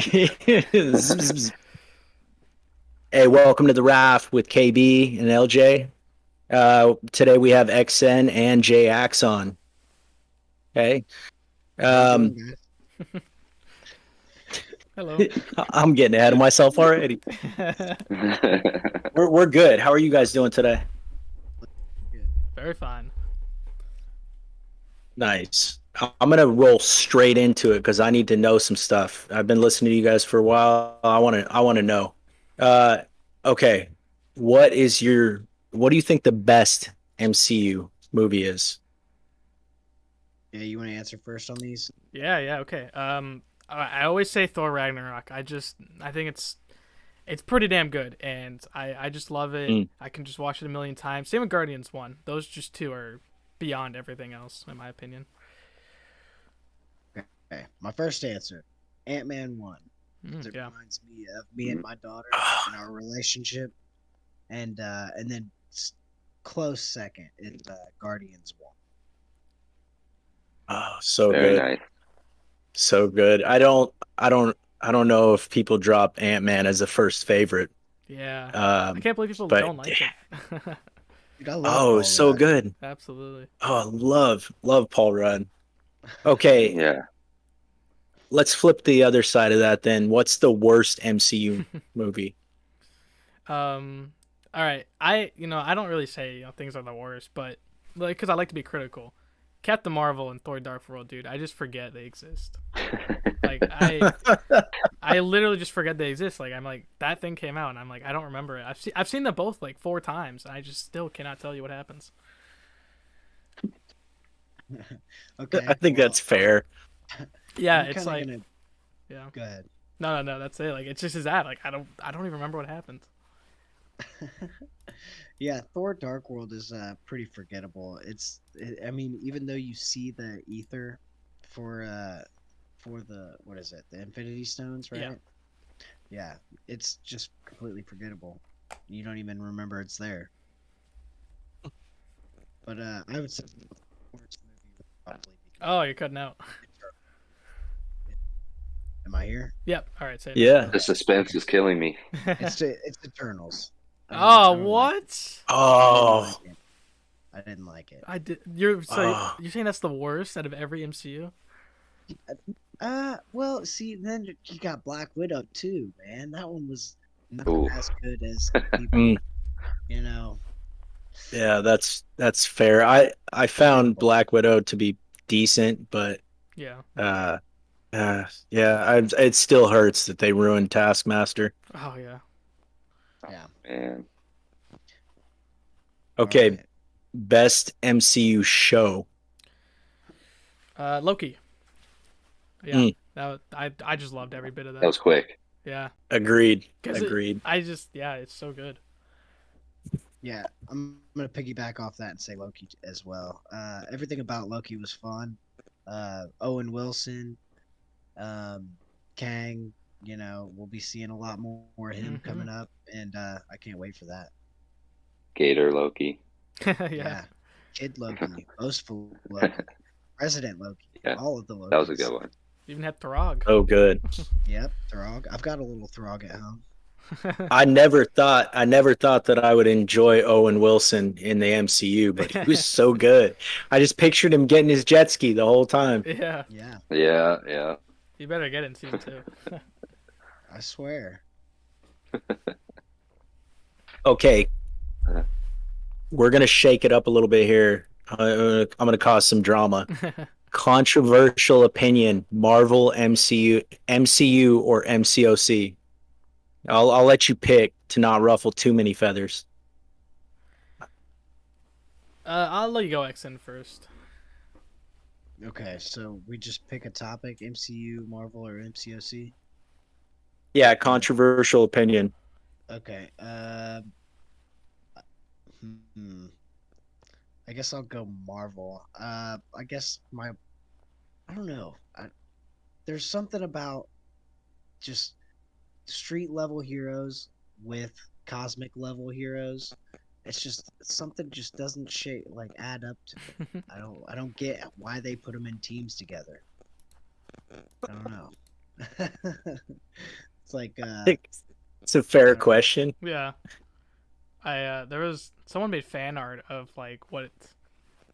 Hey, welcome to the Raft with KB and LJ. Today we have XN and JX on. Okay. How you doing, guys? Hello. I'm getting ahead of myself already. We're good. How are you guys doing today? Very fine. Nice. I'm gonna roll straight into it because I need to know some stuff. I've been listening to you guys for a while. I wanna know. Okay. What do you think the best MCU movie is? Yeah, you want to answer first on these? Yeah, okay. I always say Thor Ragnarok. I think it's pretty damn good, and I just love it. I can just watch it a million times. Same with Guardians 1. Those just two are beyond everything else, in my opinion. Okay. My first answer, Ant-Man 1. It Yeah. reminds me of me and my daughter and our relationship, and then close second is Guardians 1. Oh, so Very good. nice. So good. I don't know if people drop Ant-Man as a first favorite. Yeah. Um, I can't believe people but- don't like it. Dude, I love oh, Paul so Rudd. good. Absolutely. Oh, love Paul Rudd. Okay, Yeah. let's flip the other side of that then. What's the worst MCU movie? All right. I don't really say things are the worst, but because I like to be critical. Captain Marvel and Thor: Dark World, dude. I just forget they exist. Like I literally just forget they exist. Like I'm like that thing came out, and I'm like I don't remember it. I've seen them both like 4 times, and I just still cannot tell you what happens. Okay. I think well, that's fair. Yeah, I'm it's kinda like gonna yeah. go ahead. No, that's it. Like it's just as that. Like I don't even remember what happened. Yeah, Thor: Dark World is pretty forgettable. I mean, even though you see the ether for the what is it, the Infinity Stones, right? Yeah. Yeah, it's just completely forgettable. You don't even remember it's there. But I would say the worst movie would probably be. Oh, you're cutting out. Am I here? Yep. All right. Say it. Yeah. The suspense is killing me. It's Eternals. I Oh, don't like what? Oh, it. I didn't like it. I did. Oh. You're saying that's the worst out of every MCU? Well, see, then you got Black Widow too, man. That one was not Ooh. as good as people, Mm. you know. yeah, that's fair. I found Black Widow to be decent, but Yeah. yeah, it still hurts that they ruined Taskmaster. Oh yeah. Yeah. And All Okay, right. best MCU show. Loki. Yeah. Mm, I just loved every bit of that that. was quick. Yeah. agreed. Cause Agreed. it's so good. Yeah, I'm gonna piggyback off that and say Loki as well. Everything about Loki was fun. Owen Wilson, um, Kang. We'll be seeing a lot more of him Hmm. coming up, and I can't wait for that. Gator Loki. Yeah. Yeah, Kid Loki, Boastful Loki, President Loki, Yeah, all of the that was a Lokis. good one. Even had Throg. Oh, good. Yep, Throg. I've got a little Throg at home. I never thought that I would enjoy Owen Wilson in the MCU, but he was so good. I just pictured him getting his jet ski the whole time. Yeah. Yeah, Yeah, yeah. You better get it in season 2. I swear. Okay, Uh, we're gonna shake it up a little bit here. I'm gonna cause some drama. Controversial opinion: Marvel, MCU, or MCOC. I'll let you pick to not ruffle too many feathers. I'll let you go Xen first. Okay, so we just pick a topic: MCU, Marvel, or MCOC. Yeah, controversial opinion. Okay. Hmm. I guess I'll go Marvel. I guess I don't know. There's something about just street level heroes with cosmic level heroes. It's just something just doesn't add up to me. I don't get why they put them in teams together. I don't know. It's like It's a fair question. Yeah. There was someone made fan art of like what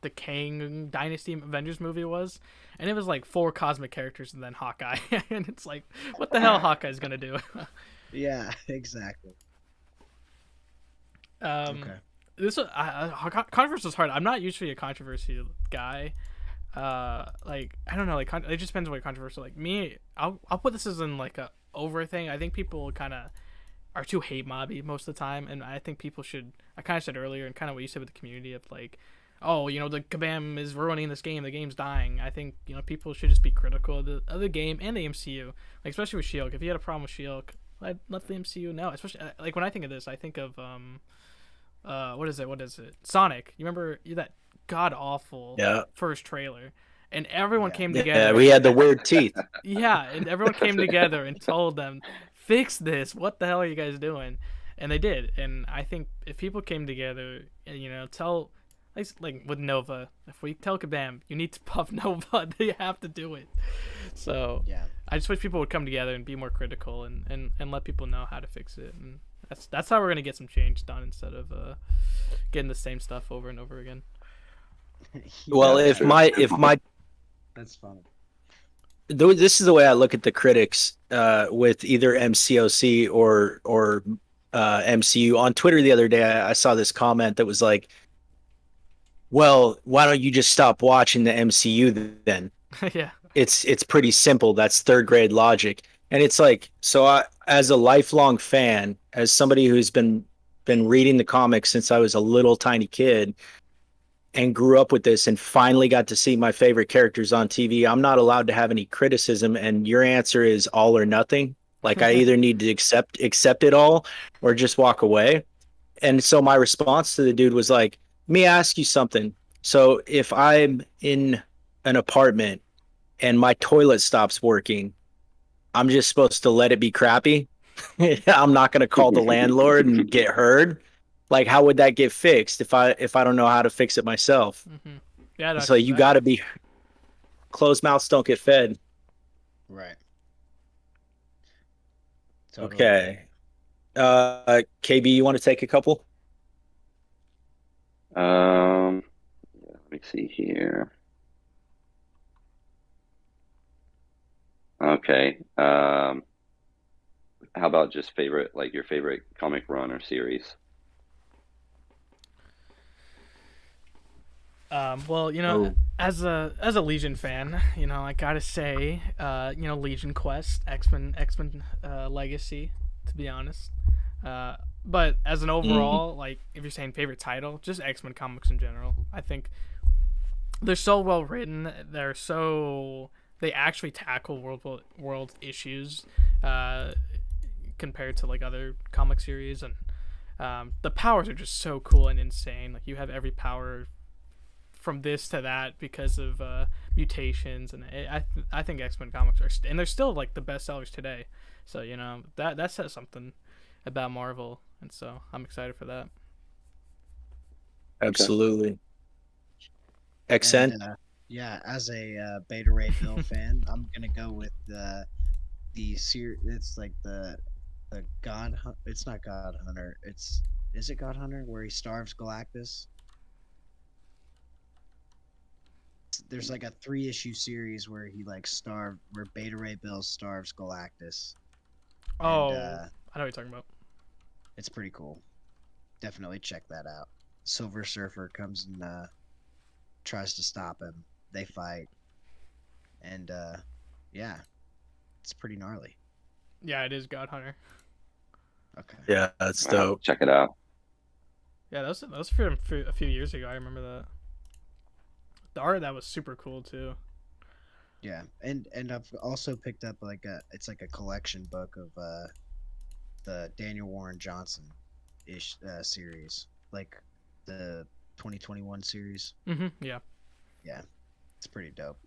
the Kang Dynasty Avengers movie was, and it was like 4 cosmic characters and then Hawkeye, and it's like, what the hell Hawkeye's gonna do? yeah, exactly. Okay. This controversy is hard. I'm not usually a controversy guy. Like I don't know, like it just depends on what controversial. Like me, I'll put this as in like a over thing. I think people kind of are too hate mobby most of the time, and I think people should. I kind of said earlier, and kind of what you said with the community of like, oh, the Kabam is ruining this game. The game's dying. I think people should just be critical of the game and the MCU, like especially with Shield. If you had a problem with Shield, let the MCU know. Especially like when I think of this, I think of what is it? Sonic. You remember that god awful Yeah. first trailer, and everyone came Yeah, together. we had the weird teeth. Yeah, and everyone came together and told them, fix this. What the hell are you guys doing? And they did. And I think if people came together and, tell, like with Nova, if we tell Kabam, you need to buff Nova, they have to do it. So Yeah. I just wish people would come together and be more critical and let people know how to fix it. And that's how we're going to get some change done instead of getting the same stuff over and over again. Well, Yeah, if sure. my That's funny. this is the way I look at the critics with either MCOC or MCU. On Twitter the other day, I saw this comment that was like, "Well, why don't you just stop watching the MCU then? Yeah. It's pretty simple. That's third grade logic." And it's like, so as a lifelong fan, as somebody who's been reading the comics since I was a little tiny kid and grew up with this and finally got to see my favorite characters on TV, I'm not allowed to have any criticism. And your answer is all or nothing. Like I either need to accept it all or just walk away. And so my response to the dude was like, let me ask you something. So if I'm in an apartment and my toilet stops working, I'm just supposed to let it be crappy. I'm not going to call the landlord and get heard. Like, how would that get fixed if I don't know how to fix it myself? Mm-hmm. Yeah. So you got to be closed mouths don't get fed. Right. Totally. Okay. KB, you want to take a couple? Yeah, let me see here. Okay. How about just your favorite comic run or series? Well, Oh. as a Legion fan, I gotta say, Legion Quest, X-Men Legacy, to be honest. But as an overall, like, if you're saying favorite title, just X-Men comics in general. I think they're so well written. They actually tackle world issues, compared to like other comic series, and the powers are just so cool and insane. Like, you have every power from this to that because of mutations, and I think X-Men comics and they're still like the best sellers today. So that says something about Marvel, and so I'm excited for that. Absolutely. XN. And, yeah, as a Beta Ray Bill fan, I'm gonna go with the series. It's like the God. It's not God Hunter. Is it God Hunter where he starves Galactus? There's like a 3-issue series where he like where Beta Ray Bill starves Galactus. Oh, And, I know what you're talking about. it's pretty cool. Definitely check that out. Silver Surfer comes and tries to stop him. They fight, and yeah, it's pretty gnarly. Yeah, it is God Hunter. Okay. Yeah, that's Wow, dope. check it out. Yeah, that was for a few years ago. I remember that. The art of that was super cool too. Yeah, and I've also picked up it's like a collection book of the Daniel Warren Johnson ish series, like the 2021 series. Yeah. Yeah, it's pretty dope.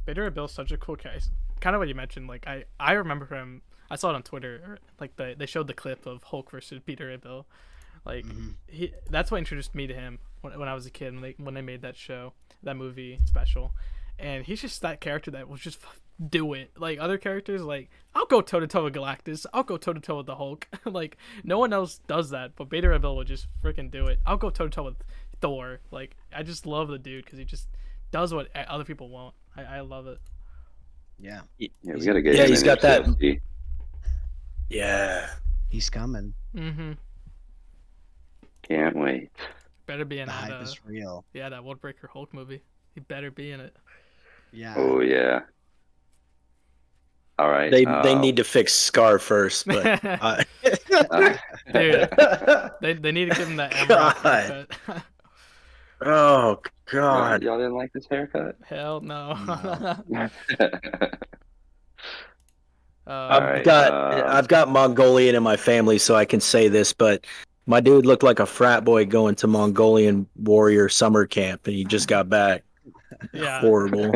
Beta Bill's such a cool case. Kind of what you mentioned. Like, I remember him. I saw it on Twitter. Like, they showed the clip of Hulk versus Beta Bill. Like, that's what introduced me to him when I was a kid. When they made that movie special, and he's just that character that will just do it. Like, other characters, like, I'll go toe to toe with Galactus. I'll go toe to toe with the Hulk. Like, no one else does that, but Beta Bill would just freaking do it. I'll go toe to toe with Thor. Like, I just love the dude because he just does what other people won't. I love it. Yeah. Yeah, we gotta get Yeah, him he's in got that- HCFC. Yeah. He's coming. Can't wait. Better be in The hype that. is real. Yeah, that Worldbreaker Hulk movie. He better be in it. Yeah. Oh yeah. All right. They need to fix Scar first, but Dude, they need to give him that emerald haircut. Oh God. Y'all didn't like this haircut? Hell no. I've got Mongolian in my family, so I can say this, but my dude looked like a frat boy going to Mongolian warrior summer camp, and he just got back. Yeah. Horrible.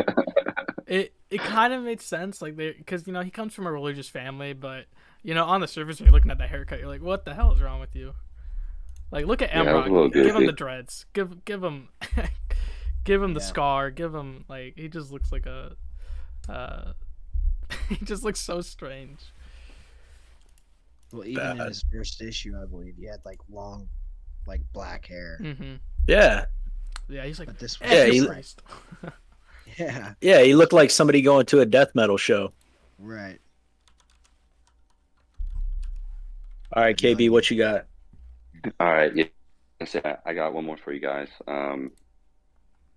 It kind of made sense, like, because he comes from a religious family, but on the surface, when you're looking at that haircut, you're like, what the hell is wrong with you? Like, look at Emrock. Give him the dreads. Give him give him the scar. Give him, like, he just looks like a he just looks so strange. Well, even in his first issue, I believe he had like long, like black hair. Yeah. Yeah, he's like, But this yeah. Yeah, he looked like somebody going to a death metal show. Right. All right, KB, what you got? All right. Yeah. I got one more for you guys.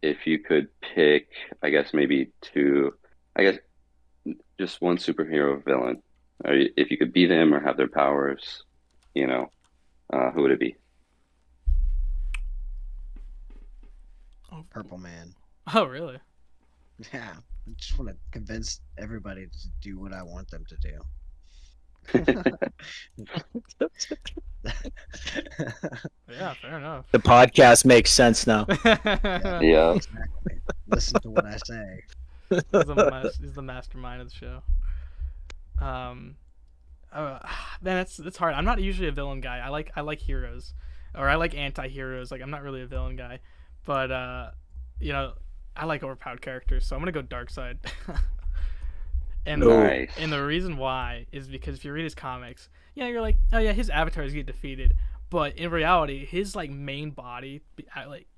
If you could pick, I guess maybe two, I guess just one superhero villain, or if you could be them or have their powers, who would it be? Purple Man. Oh, really? Yeah. I just want to convince everybody to do what I want them to do. Yeah, fair enough. The podcast makes sense now. Yeah. Exactly. Listen to what I say. He's the mastermind of the show. Man, it's hard. I'm not usually a villain guy. I like heroes, or I like anti-heroes. Like, I'm not really a villain guy, but I like overpowered characters, so I'm gonna go Darkseid. And Nice. And the reason why is because if you read his comics, you're like, oh yeah, his avatars get defeated, but in reality, his like main body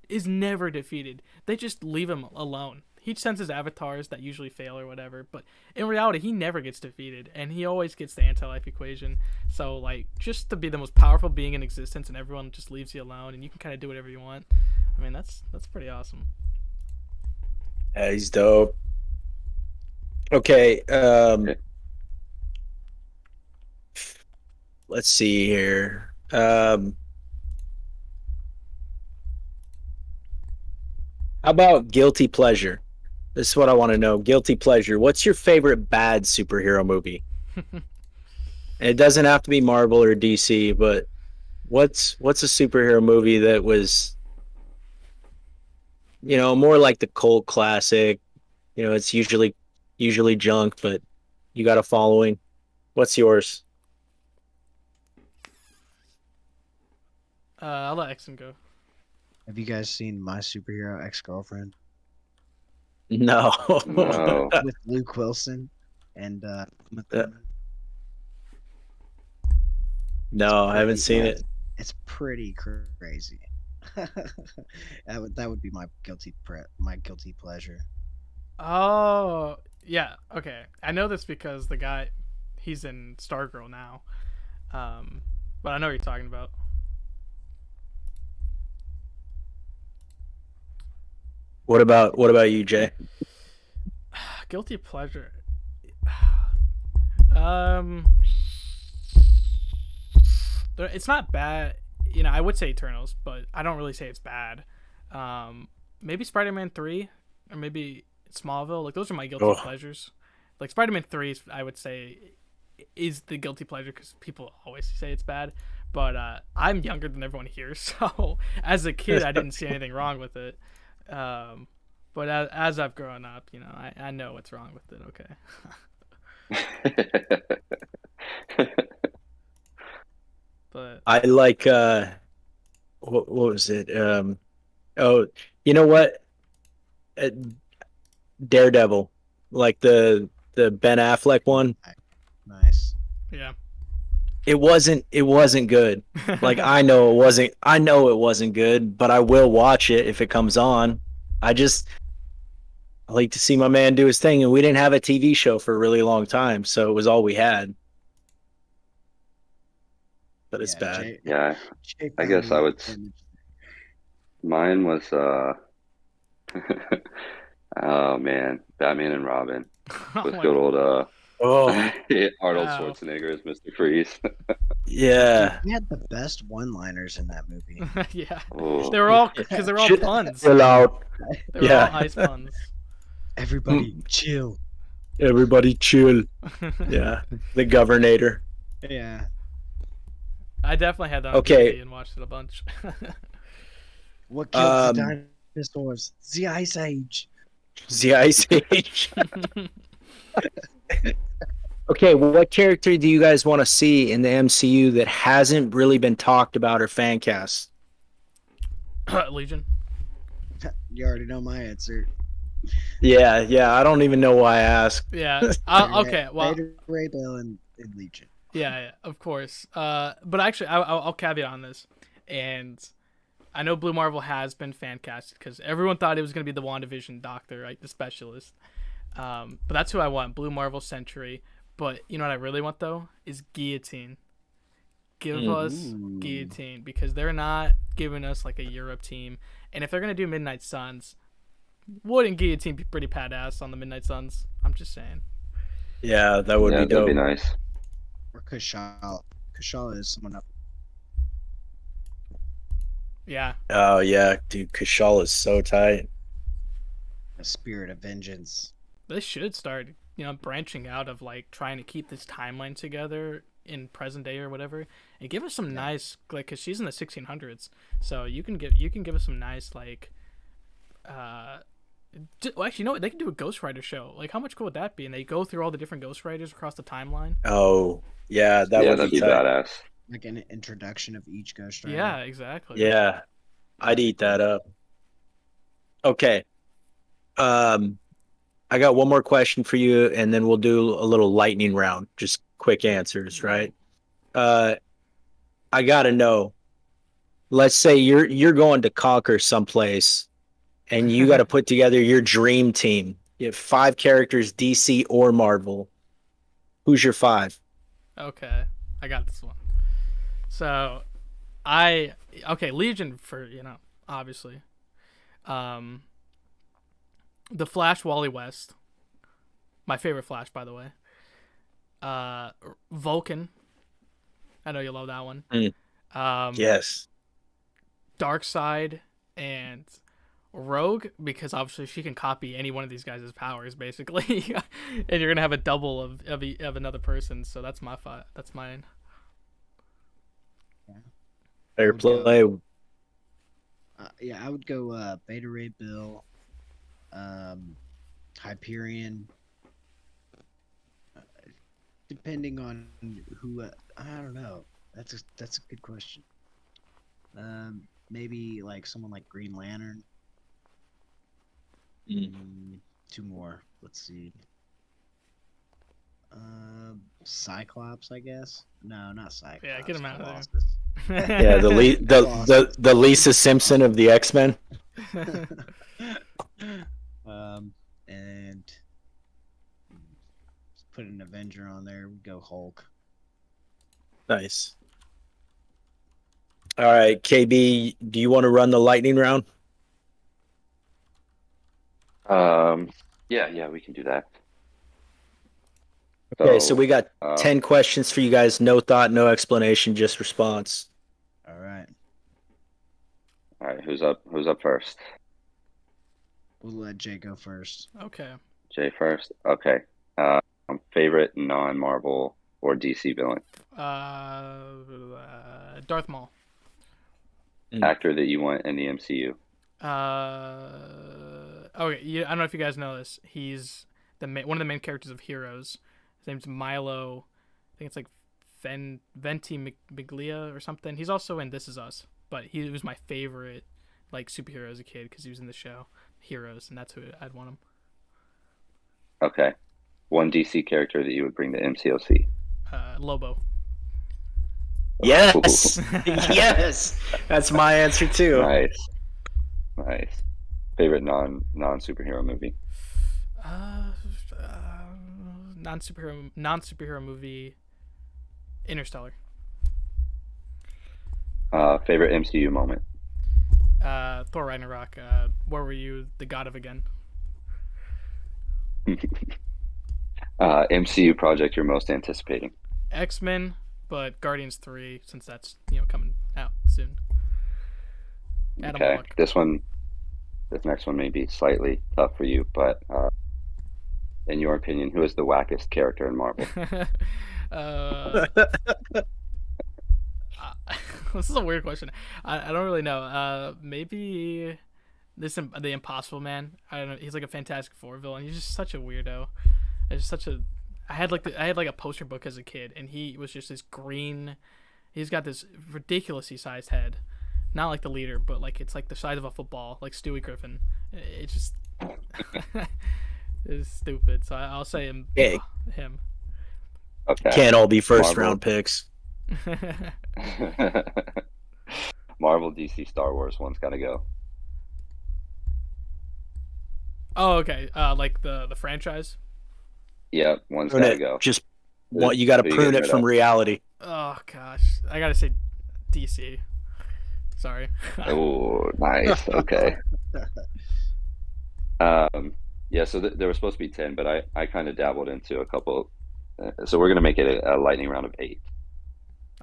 is never defeated. They just leave him alone. He sends his avatars that usually fail or whatever, but in reality, he never gets defeated, and he always gets the anti-life equation. So, like, just to be the most powerful being in existence, and everyone just leaves you alone, and you can kind of do whatever you want. I mean, that's pretty awesome. Yeah, he's dope. Okay, let's see here. How about guilty pleasure? This is what I want to know. Guilty pleasure. What's your favorite bad superhero movie? And it doesn't have to be Marvel or DC, but what's a superhero movie that was, more like the cult classic? It's usually junk, but you got a following. What's yours? I'll let Exon go. Have you guys seen My Superhero Ex-Girlfriend No. No. with Luke Wilson and Uma Thurman? No, I haven't seen it. It's pretty crazy. That would be my guilty pleasure. Oh, yeah. Okay, I know this because the guy, he's in Stargirl now. But I know what you're talking about. What about you, Jay? Guilty pleasure. Um, it's not bad. I would say Eternals, but I don't really say it's bad. Maybe Spider-Man 3, or maybe Smallville. Like, those are my guilty pleasures. Like, Spider-Man 3, I would say, is the guilty pleasure because people always say it's bad. But I'm younger than everyone here, so as a kid, I didn't see anything wrong with it. But as I've grown up, I know what's wrong with it. Okay. But I like what was it? Oh, you know what? Uh, Daredevil, like the Ben Affleck one. Nice. yeah. It wasn't good. Like I know it wasn't good, but I will watch it if it comes on. I like to see my man do his thing, and we didn't have a TV show for a really long time, so it was all we had. But it's bad. Yeah, Jay I found guess I an would. image. Mine was oh man, Batman and Robin Oh with my good old Oh Arnold Wow. Schwarzenegger as Mr. Freeze. yeah. He had the best one-liners in that movie. yeah. Oh, They were all because they were all Shit. puns. Chill out. They were all ice puns. Everybody, chill. Everybody chill. Yeah. The Governator. Yeah. I definitely had that on Okay. DVD and watched it a bunch. What killed the Um, dinosaurs? The Ice Age. The Ice Age. Okay, what character do you guys want to see in the MCU that hasn't really been talked about or fan cast? Legion. You already know my answer. Yeah. I don't even know why I asked. Yeah. Okay. Well. Ray Bell and Legion. Yeah, of course. But actually, I'll caveat on this, and I know Blue Marvel has been fan casted because everyone thought it was going to be the WandaVision Doctor, right, the specialist. But that's who I want, Blue Marvel Sentry. But you know what I really want though is Guillotine. Give us Guillotine because they're not giving us like a Europe team, and if they're gonna do Midnight Suns, wouldn't Guillotine be pretty badass on the Midnight Suns? I'm just saying. Yeah, that would be that'd dope. be nice. Or Kushala. Kushala is someone up. Yeah. Oh yeah, dude, Kashal is so tight. A spirit of vengeance. They should start, branching out of like trying to keep this timeline together in present day or whatever, and give us some nice like because she's in the 1600s, so you can give us some nice like, well, actually, you know what? They can do a Ghost Rider show. Like, how much cool would that be? And they go through all the different Ghost Riders across the timeline. Oh yeah, that would that'd be be tight. badass. Like an introduction of each Ghost Rider. Yeah, exactly. Yeah, I'd eat that up. Okay. I got one more question for you, and then we'll do a little lightning round, just quick answers, right? I gotta know. Let's say you're going to conquer someplace, and you got to put together your dream team. You have 5 characters, DC or Marvel. Who's your 5? Okay, I got this one. So, Legion for obviously. The Flash, Wally West. My favorite Flash, by the way. Vulcan. I know you love that one. Mm. Um, Yes. Darkseid and Rogue, because obviously she can copy any one of these guys' powers, basically, and you're gonna have a double of another person. So that's that's mine. Fair Would go- play. Yeah, I would go Beta Ray Bill, Hyperion, uh, depending on who. I don't know. That's a good question. Maybe like someone like Green Lantern. Two more. Let's see. Cyclops, I guess. No, not Cyclops. Yeah, get him out of there. Colossus. Yeah, the Lisa Simpson of the X-Men. And put an Avenger on there. We go Hulk. Nice. All right, KB, do you want to run the lightning round? Yeah, we can do that. Okay, so we got uh, 10 questions for you guys. No thought, no explanation, just response. All right. All right, who's up first? We'll let Jay go first. Okay. Jay first. Okay. Favorite non-Marvel or DC villain? Darth Maul. Actor that you want in the MCU? Okay. Yeah, I don't know if you guys know this. He's one of the main characters of Heroes. His name's Milo. I think it's like Venti Miglia or something. He's also in This Is Us, but he was my favorite like superhero as a kid because he was in the show Heroes, and that's who I'd want him. Okay. One DC character that you would bring to MCOC? Lobo. Yes. Yes. That's my answer too. Nice. Favorite non-superhero movie? Non-superhero movie. Interstellar. Favorite MCU moment? Thor Ragnarok. Where were you, the god of again? MCU project you're most anticipating? X-Men, but Guardians 3, since that's coming out soon. Adam Okay, Warlock. this next one may be slightly tough for you, but in your opinion, who is the wackest character in Marvel? This is a weird question. I don't really know. Maybe the Impossible Man. I don't know. He's like a Fantastic Four villain. He's just such a weirdo. It's such a. I had like a poster book as a kid, and he was just this green. He's got this ridiculously sized head, not like the leader, but like it's like the size of a football, like Stewie Griffin. It's just it's stupid. So I'll say him. Hey. Him. Okay. Can't all be first Marvel. round picks. Marvel, DC, Star Wars. One's got to go. Oh, okay. Like the franchise. Yeah, one's Prune got to it. go. Just what you got to Who you prune getting it rid from of? reality. Oh gosh, I gotta say DC. Sorry. Oh, nice. Okay. Yeah. So there was supposed to be 10, but I kind of dabbled into a couple. So we're gonna make it a lightning round of 8.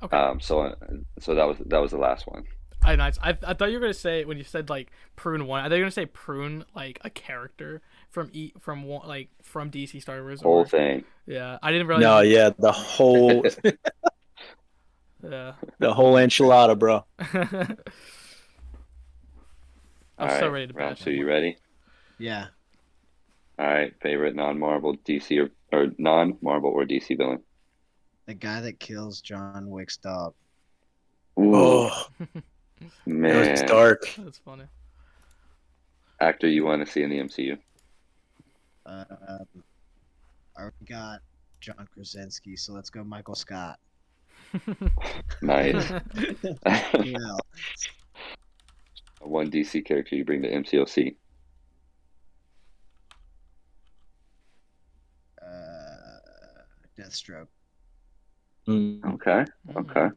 Okay. So that was the last one. Nice. I thought you were gonna say when you said like prune one. I thought you were gonna say prune like a character from DC Star Wars. Whole thing. Yeah, I didn't realize. No, yeah, the whole Yeah. the whole enchilada, bro. I'm All so right, ready to round bash 2. him. You ready? Yeah. All right. Favorite non-Marvel DC or non-Marvel or DC villain? The guy that kills John Wick's dog. Ooh, Oh, that was man. dark. That's funny. Actor you want to see in the MCU? I already got John Krasinski, so let's go Michael Scott. Nice. Yeah. One DC character you bring to MCOC? Deathstroke. Okay. Okay.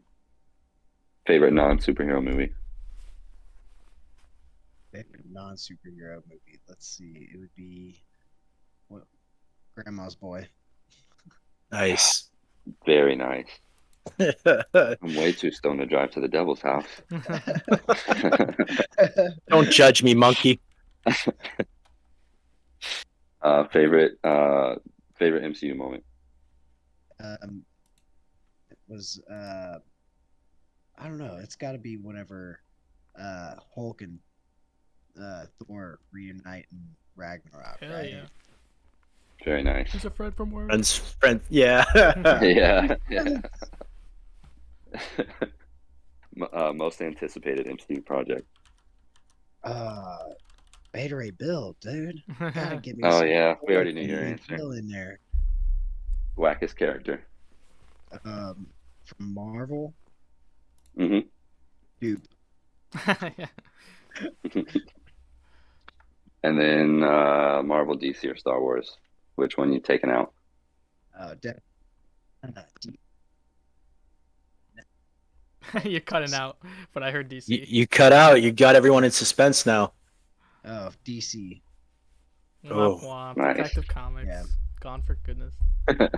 Favorite non-superhero movie? Favorite non-superhero movie. Let's see. It would be what? Grandma's Boy. Nice. Very nice. I'm way too stoned to drive to the devil's house. Don't judge me, monkey. Favorite MCU moment. It was I don't know. It's got to be whenever Hulk and Thor reunite in Ragnarok, Hell right? yeah. Very nice. He's a friend from work. Friend, yeah. Yeah, yeah. Most anticipated MCU project. Beta Ray Bill, dude. Gotta give me Oh some yeah, we already knew Beta your Ray answer. Bill in there. Wackest character. From Marvel, Hmm. dude. Yeah. And then Marvel, DC, or Star Wars. Which one you taking out? De- You're cutting out, but I heard DC. You cut out. You got everyone in suspense now. DC. Oh, Womp womp. nice. Detective Comics. Yeah. Gone for goodness. I've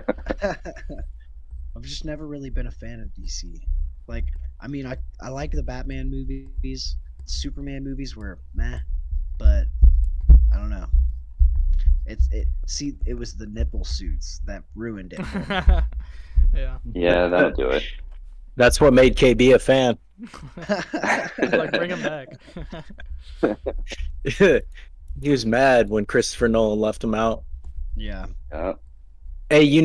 just never really been a fan of DC. Like, I mean, I like the Batman movies. Superman movies were meh, but I don't know. It was the nipple suits that ruined it. For me. Yeah. Yeah, that'll do it. that's what made KB a fan. I was like, bring him back. He was mad when Christopher Nolan left him out. Yeah. Yeah. Hey,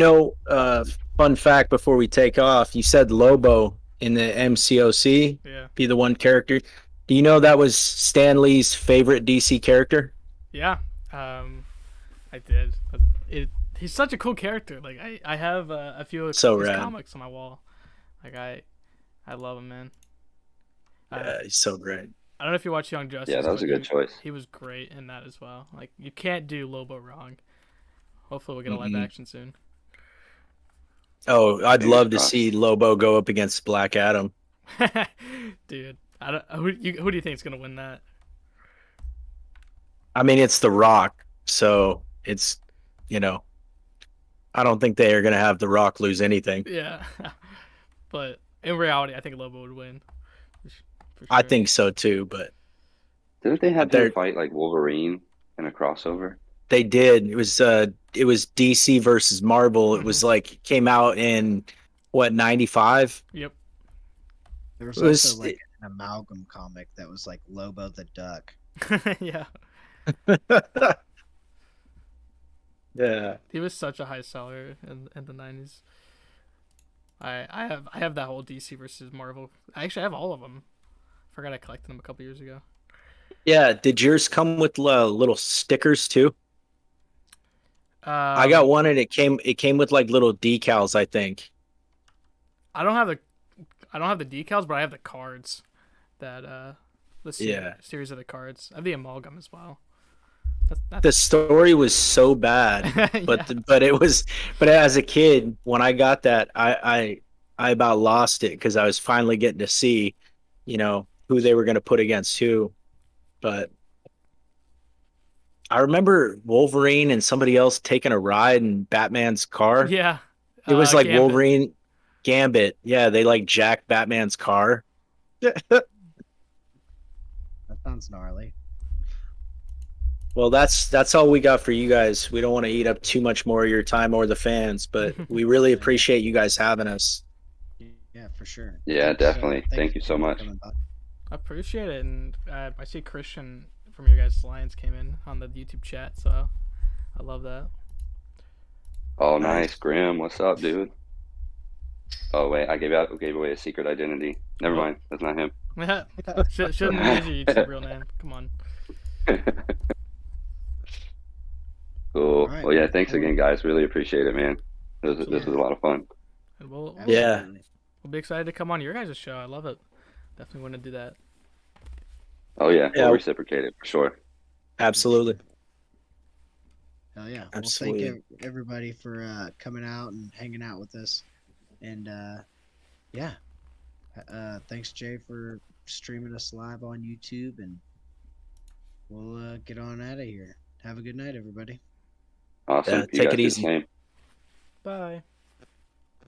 fun fact before we take off, you said Lobo in the MCOC Yeah. be the one character. Do you know that was Stan Lee's favorite DC character? Yeah. I did. He's such a cool character. Like I have a few of So his rad. comics on my wall. Like I love him, man. Yeah, he's so great. I don't know if you watch Young Justice. Yeah, that was a but good choice. He was great in that as well. Like you can't do Lobo wrong. Hopefully we'll get a live Mhm. action soon. Oh, I'd Fingers love to crossed. see Lobo go up against Black Adam. Dude, I don't. Who do you think is gonna win that? I mean, it's The Rock, so it's, I don't think they are going to have The Rock lose anything. Yeah, but in reality, I think Lobo would win. For I sure. think so too, but Didn't they have They're- him fight like Wolverine in a crossover? they did. It was DC versus Marvel. It was like came out in what 95? Yep. There was It was- also like an amalgam comic that was like Lobo the Duck. Yeah. Yeah. He was such a high seller in the 90s. I have that whole DC versus Marvel. I actually have all of them. Forgot I collected them a couple years ago. Yeah, did yours come with little stickers too? I Um, got one and it came with like little decals, I think. I don't have the decals, but I have the cards. That Yeah. series of the cards. I have the amalgam as well. The story was so bad, but but as a kid when I got that, I about lost it because I was finally getting to see, who they were going to put against who. But I remember Wolverine and somebody else taking a ride in Batman's car. Yeah. It was like Gambit. Wolverine, Gambit. Yeah, they like jacked Batman's car. That sounds gnarly. Well, that's all we got for you guys. We don't want to eat up too much more of your time or the fans, but we really appreciate you guys having us. Yeah, for sure. Yeah, definitely. Thank you so for much. coming by. I appreciate it, and I see Christian from your guys' Alliance came in on the YouTube chat, so I love that. Oh, nice, Grim. What's up, dude? Oh wait, I gave away a secret identity. Never mind, that's not him. Shouldn't use your YouTube real name. Come on. Cool. right, Well, yeah, thanks cool. again, guys. Really appreciate it, man. This was a lot of fun. And we'll Yeah. Absolutely. be excited to come on your guys' show. I love it. Definitely want to do that. Oh yeah, Yeah. we'll reciprocate it for sure. Absolutely. Hell yeah. Absolutely. Well, thank everybody for coming out and hanging out with us. And yeah. Thanks, Jay, for streaming us live on YouTube. And we'll get on out of here. Have a good night, everybody. Awesome. You take guys it do the easy. same. Bye.